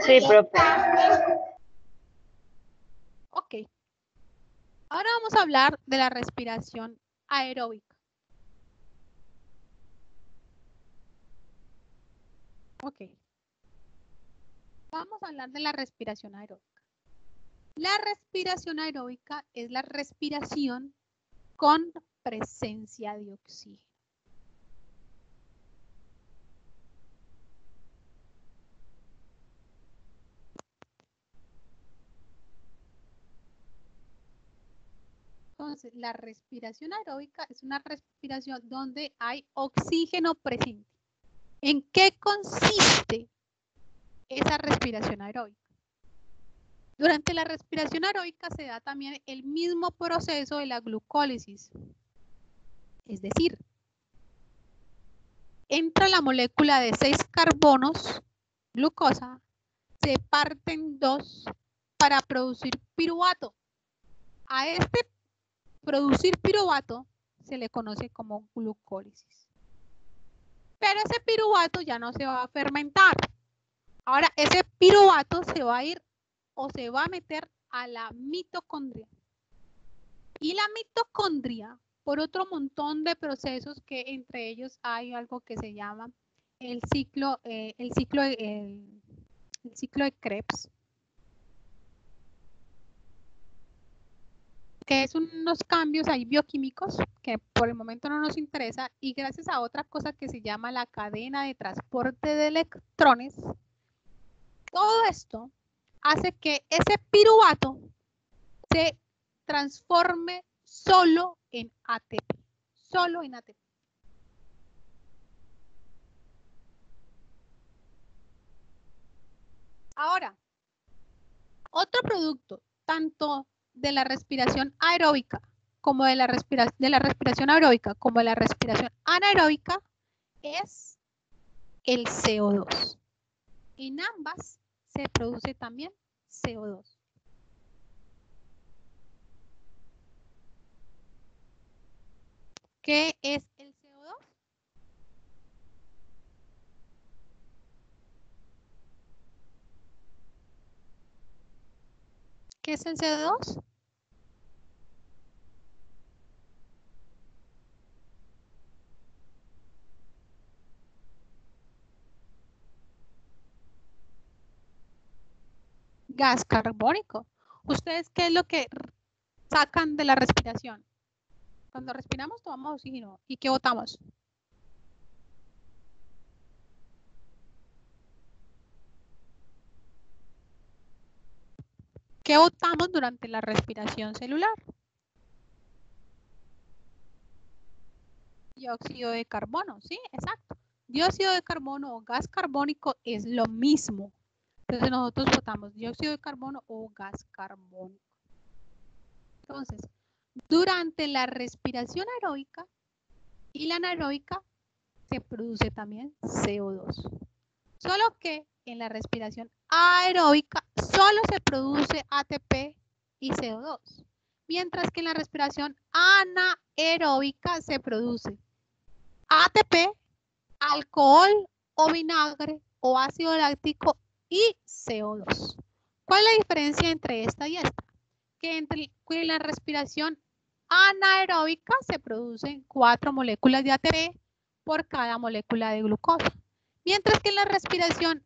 Sí, profe. Ok. Ahora vamos a hablar de la respiración aeróbica. Ok. Vamos a hablar de la respiración aeróbica. La respiración aeróbica es la respiración con presencia de oxígeno. Entonces, la respiración aeróbica es una respiración donde hay oxígeno presente. ¿En qué consiste esa respiración aeróbica? Durante la respiración aeróbica se da también el mismo proceso de la glucólisis. Es decir, entra la molécula de 6 carbonos, glucosa, se parte en 2 para producir piruvato. A este producir piruvato se le conoce como glucólisis. Pero ese piruvato ya no se va a fermentar. Ahora ese piruvato se va a ir o se va a meter a la mitocondria. Y la mitocondria, por otro montón de procesos que entre ellos hay algo que se llama el ciclo de Krebs, que es unos cambios ahí bioquímicos que por el momento no nos interesa, y gracias a otra cosa que se llama la cadena de transporte de electrones, todo esto hace que ese piruvato se transforme solo en ATP, solo en ATP. Ahora, otro producto, tanto de la respiración aeróbica como de la respiración aeróbica como de la respiración anaeróbica, es el CO2. En ambas se produce también CO2. ¿Qué es el CO2? ¿Qué es el CO2? Gas carbónico. ¿Ustedes qué es lo que sacan de la respiración? Cuando respiramos tomamos oxígeno. ¿Y qué botamos? ¿Qué botamos durante la respiración celular? Dióxido de carbono, ¿sí? Exacto. Dióxido de carbono o gas carbónico es lo mismo. Entonces nosotros botamos dióxido de carbono o gas carbónico. Entonces, durante la respiración aeróbica y la anaeróbica se produce también CO2. Solo que en la respiración aeróbica solo se produce ATP y CO2. Mientras que en la respiración anaeróbica se produce ATP, alcohol o vinagre o ácido láctico y CO2. ¿Cuál es la diferencia entre esta y esta? Que en la respiración anaeróbica se producen 4 moléculas de ATP por cada molécula de glucosa. Mientras que en la respiración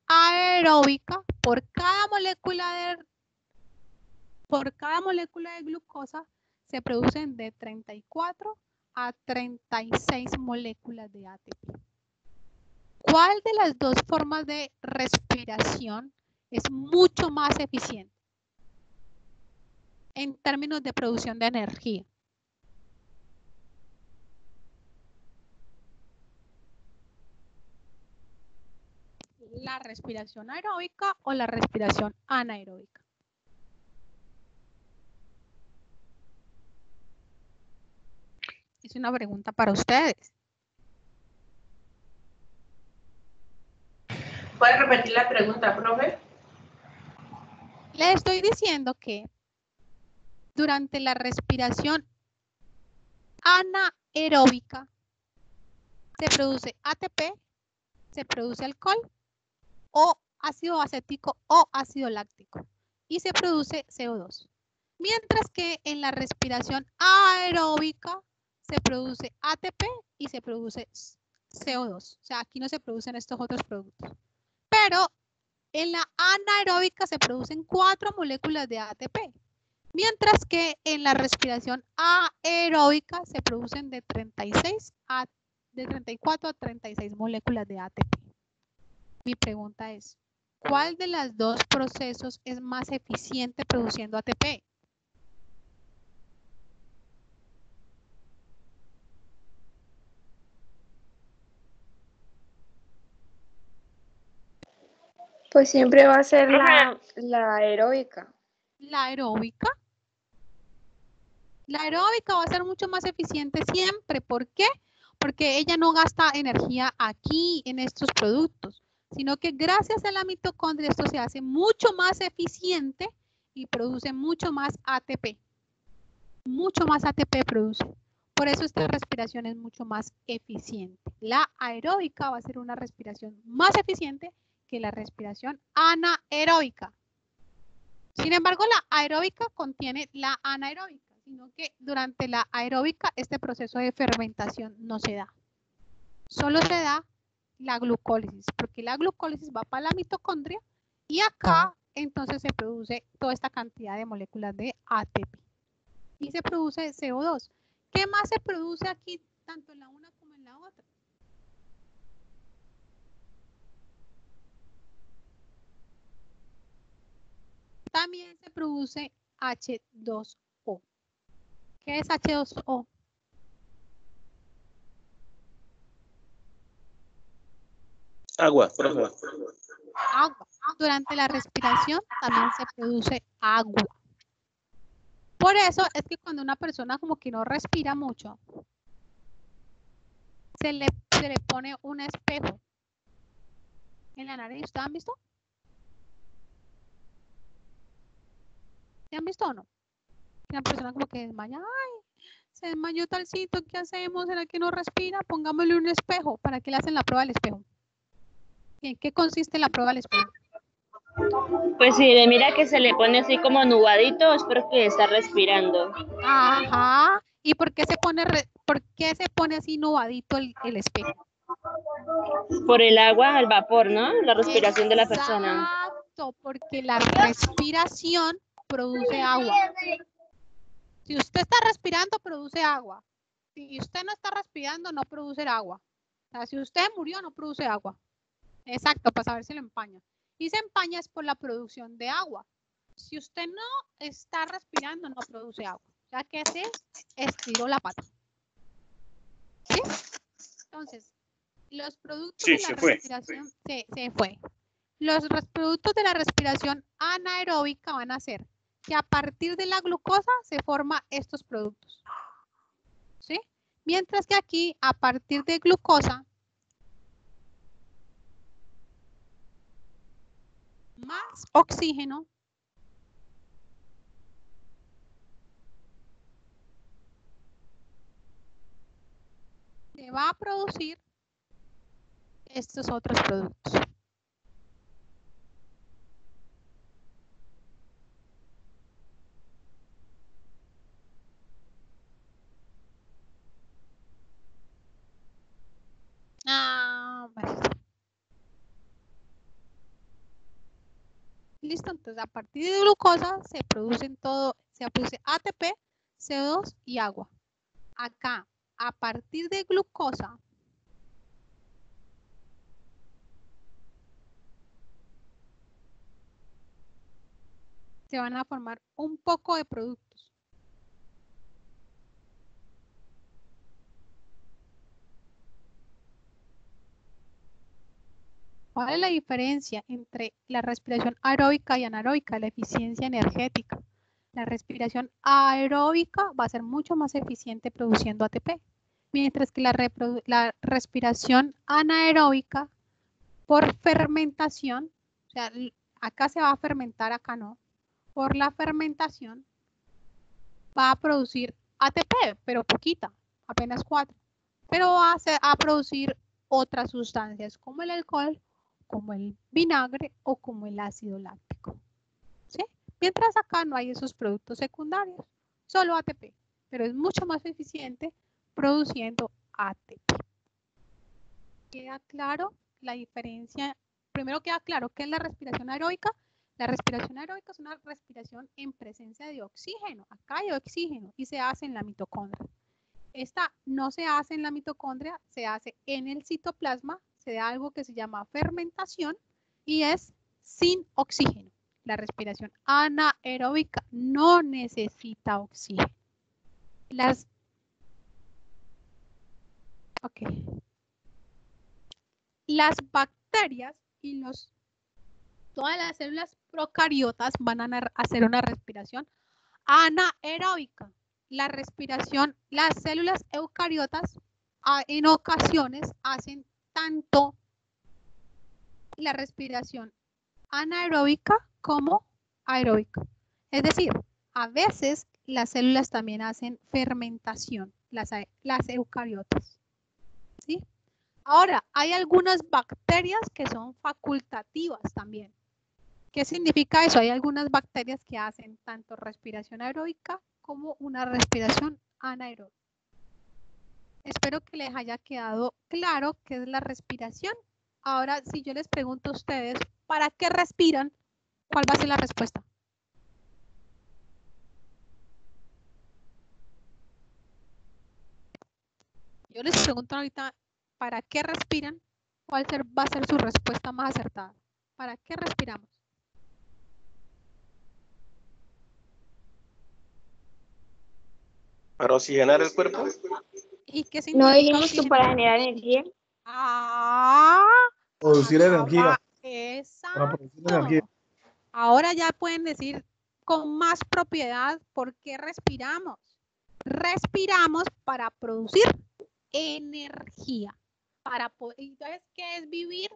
aeróbica, por cada molécula de glucosa se producen de 34 a 36 moléculas de ATP. ¿Cuál de las dos formas de respiración es mucho más eficiente en términos de producción de energía? ¿La respiración aeróbica o la respiración anaeróbica? Es una pregunta para ustedes. ¿Puede repetir la pregunta, profe? Le estoy diciendo que durante la respiración anaeróbica se produce ATP, se produce alcohol o ácido acético o ácido láctico y se produce CO2. Mientras que en la respiración aeróbica se produce ATP y se produce CO2. O sea, aquí no se producen estos otros productos. Pero en la anaeróbica se producen 4 moléculas de ATP. Mientras que en la respiración aeróbica se producen de 34 a 36 moléculas de ATP. Mi pregunta es, ¿cuál de los dos procesos es más eficiente produciendo ATP? Pues siempre va a ser la aeróbica. La aeróbica. La aeróbica va a ser mucho más eficiente siempre. ¿Por qué? Porque ella no gasta energía aquí en estos productos, sino que gracias a la mitocondria esto se hace mucho más eficiente y produce mucho más ATP. Mucho más ATP produce. Por eso esta respiración es mucho más eficiente. La aeróbica va a ser una respiración más eficiente que la respiración anaeróbica. Sin embargo, la aeróbica contiene la anaeróbica, sino que durante la aeróbica este proceso de fermentación no se da. Solo se da la glucólisis, porque la glucólisis va para la mitocondria y acá entonces se produce toda esta cantidad de moléculas de ATP. Y se produce CO2. ¿Qué más se produce aquí, tanto en la una como en la otra? También se produce H2O. ¿Qué es H2O? Agua, profe. Agua. Durante la respiración también se produce agua. Por eso es que cuando una persona como que no respira mucho, se le pone un espejo en la nariz. ¿Ustedes han visto? ¿Se han visto o no? Una persona como que desmaya, ay, se desmayó talcito, ¿qué hacemos? ¿Será que no respira? Pongámosle un espejo. ¿Para qué le hacen la prueba del espejo? ¿En qué consiste la prueba del espejo? Pues si le mira que se le pone así como nubadito, es porque está respirando. Ajá. ¿Y por qué se pone así nubadito el espejo? Por el agua, el vapor, ¿no? La respiración de la persona. Exacto, porque la respiración produce agua. Si usted está respirando, produce agua. Si usted no está respirando, no produce agua. O sea, si usted murió, no produce agua. Exacto, para saber si lo empaña. Y se empaña es por la producción de agua. Si usted no está respirando, no produce agua. O sea que se estiró la pata. ¿Sí? Entonces, los productos de la respiración se fue. Los productos de la respiración anaeróbica van a ser que a partir de la glucosa se forman estos productos. ¿Sí? Mientras que aquí, a partir de glucosa, más oxígeno, se va a producir estos otros productos. Listo, entonces a partir de glucosa se produce ATP, CO2 y agua. Acá, a partir de glucosa, se van a formar un poco de productos. ¿Cuál es la diferencia entre la respiración aeróbica y anaeróbica? La eficiencia energética. La respiración aeróbica va a ser mucho más eficiente produciendo ATP, mientras que la respiración anaeróbica por fermentación, o sea, acá se va a fermentar, acá no, por la fermentación va a producir ATP, pero poquita, apenas 4, pero va a producir otras sustancias como el alcohol, como el vinagre o como el ácido láctico. ¿Sí? Mientras acá no hay esos productos secundarios, solo ATP, pero es mucho más eficiente produciendo ATP. ¿Queda claro la diferencia? Primero queda claro qué es la respiración aeróbica, La respiración aeróbica es una respiración en presencia de oxígeno. Acá hay oxígeno y se hace en la mitocondria. Esta no se hace en la mitocondria, se hace en el citoplasma, se da algo que se llama fermentación y es sin oxígeno. La respiración anaeróbica no necesita oxígeno. Las bacterias y todas las células procariotas van a hacer una respiración anaeróbica. La respiración, las células eucariotas en ocasiones hacen tanto la respiración anaeróbica como aeróbica. Es decir, a veces las células también hacen fermentación, las eucariotas. ¿Sí? Ahora, hay algunas bacterias que son facultativas también. ¿Qué significa eso? Hay algunas bacterias que hacen tanto respiración aeróbica como una respiración anaeróbica. Espero que les haya quedado claro qué es la respiración. Ahora, si yo les pregunto a ustedes, ¿para qué respiran? ¿Cuál va a ser la respuesta? Yo les pregunto ahorita, ¿para qué respiran? ¿Cuál va a ser su respuesta más acertada? ¿Para qué respiramos? ¿Para oxigenar el cuerpo? ¿Y qué No significa dijimos que oxígeno? para generar energía. Producir energía. Exacto. Para producir energía. Ahora ya pueden decir con más propiedad por qué respiramos. Respiramos para producir energía. Entonces, ¿qué es vivir?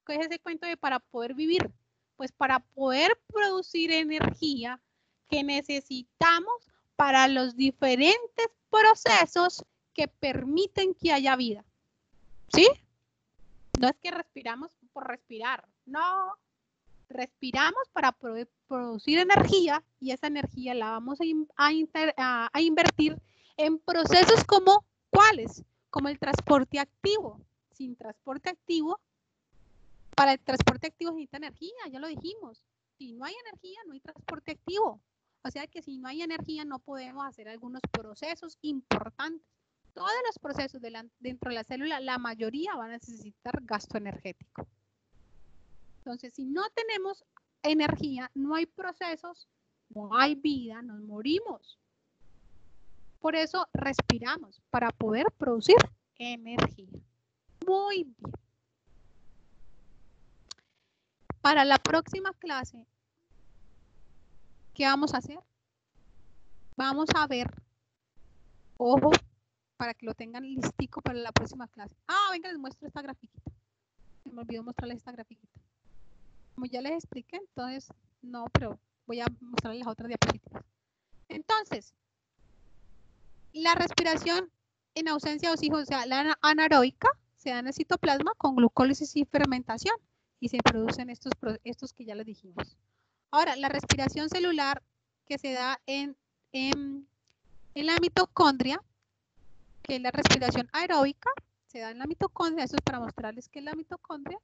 ¿Qué es ese cuento de para poder vivir? Pues para poder producir energía que necesitamos para los diferentes procesos que permiten que haya vida. ¿Sí? No es que respiramos por respirar, no. Respiramos para poder producir energía y esa energía la vamos a invertir en procesos como ¿cuáles? Como el transporte activo. Sin transporte activo, para el transporte activo se necesita energía, ya lo dijimos. Si no hay energía, no hay transporte activo. O sea que si no hay energía, no podemos hacer algunos procesos importantes. Todos los procesos dentro de la célula, la mayoría van a necesitar gasto energético. Entonces, si no tenemos energía, no hay procesos, no hay vida, nos morimos. Por eso respiramos, para poder producir energía. Muy bien. Para la próxima clase, ¿qué vamos a hacer? Vamos a ver, ojo, para que lo tengan listico para la próxima clase. Venga, les muestro esta grafiquita. Se me olvidó mostrarles esta grafiquita. Como ya les expliqué, entonces, no, pero voy a mostrarles las otras diapositivas. Entonces, la respiración en ausencia de oxígeno, o sea, la anaeróbica, se da en el citoplasma con glucólisis y fermentación y se producen estos que ya les dijimos. Ahora, la respiración celular que se da en la mitocondria, que es la respiración aeróbica, se da en la mitocondria. Esto es para mostrarles qué es la mitocondria.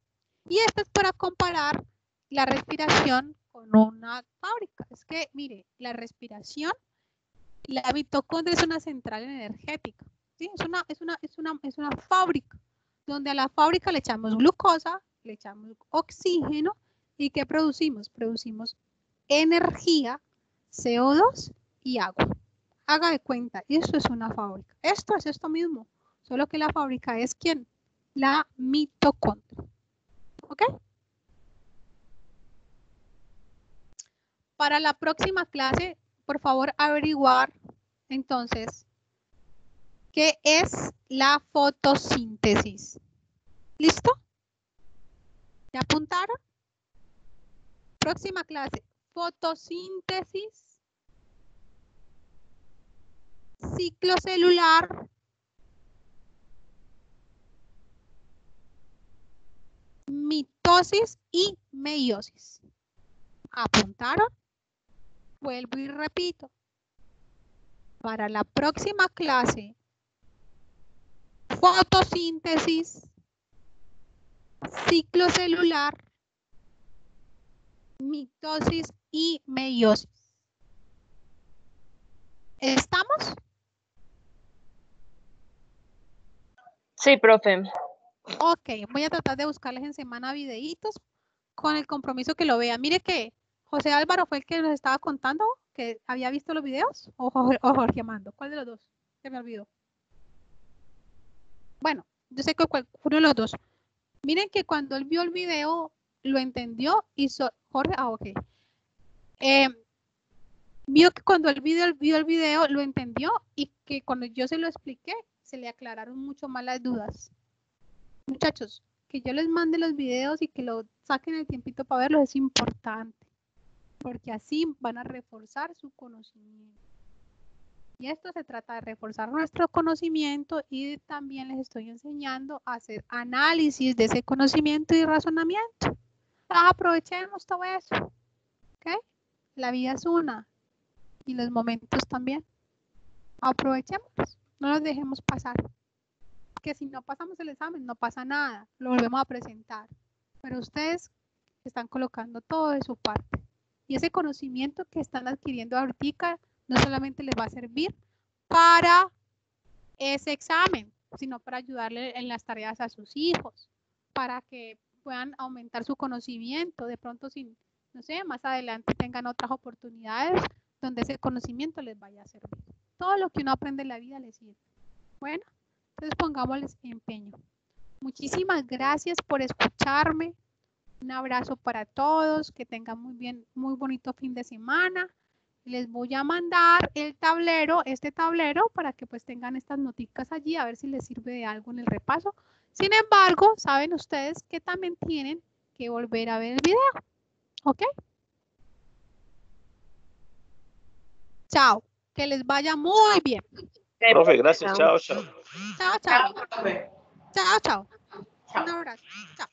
Y esto es para comparar la respiración con una fábrica. Es que, mire, la respiración, la mitocondria es una central energética. ¿Sí? Es una fábrica, donde a la fábrica le echamos glucosa, le echamos oxígeno, ¿y qué producimos? Producimos energía, CO2 y agua. Haga de cuenta, esto es una fábrica. Esto es esto mismo, solo que la fábrica es ¿quién? La mitocondria. ¿Ok? Para la próxima clase, por favor, averiguar entonces qué es la fotosíntesis. ¿Listo? ¿Ya apuntaron? Próxima clase, fotosíntesis, ciclo celular, mitosis y meiosis. ¿Apuntaron? Vuelvo y repito. Para la próxima clase, fotosíntesis, ciclo celular, mitosis y meiosis. ¿Estamos? Sí, profe. Ok, voy a tratar de buscarles en semana videitos con el compromiso que lo vean. Mire que José Álvaro fue el que nos estaba contando que había visto los videos o Jorge Amando. ¿Cuál de los dos? Se me olvidó. Bueno, yo sé que uno de los dos. Miren que cuando él vio el video lo entendió y Jorge, ok. Vio que cuando él vio el video lo entendió y que cuando yo se lo expliqué se le aclararon mucho más las dudas. Muchachos, que yo les mande los videos y que lo saquen el tiempito para verlos es importante, porque así van a reforzar su conocimiento. Y esto se trata de reforzar nuestro conocimiento y también les estoy enseñando a hacer análisis de ese conocimiento y razonamiento. Aprovechemos todo eso, ¿ok? La vida es una y los momentos también. Aprovechemos, no los dejemos pasar. Que si no pasamos el examen no pasa nada, lo volvemos a presentar, pero ustedes están colocando todo de su parte y ese conocimiento que están adquiriendo ahorita no solamente les va a servir para ese examen, sino para ayudarle en las tareas a sus hijos, para que puedan aumentar su conocimiento, de pronto si, no sé, más adelante tengan otras oportunidades donde ese conocimiento les vaya a servir. Todo lo que uno aprende en la vida les sirve. Bueno, entonces pongámosles empeño. Muchísimas gracias por escucharme. Un abrazo para todos. Que tengan muy bonito fin de semana. Les voy a mandar el tablero, este tablero, para que pues tengan estas noticas allí, a ver si les sirve de algo en el repaso. Sin embargo, saben ustedes que también tienen que volver a ver el video. ¿Ok? Chao. Que les vaya muy bien. Profe, gracias. Chao, chao. Chao, chao. Chao, profe. Chao, chao. Chao. Un abrazo. Chao.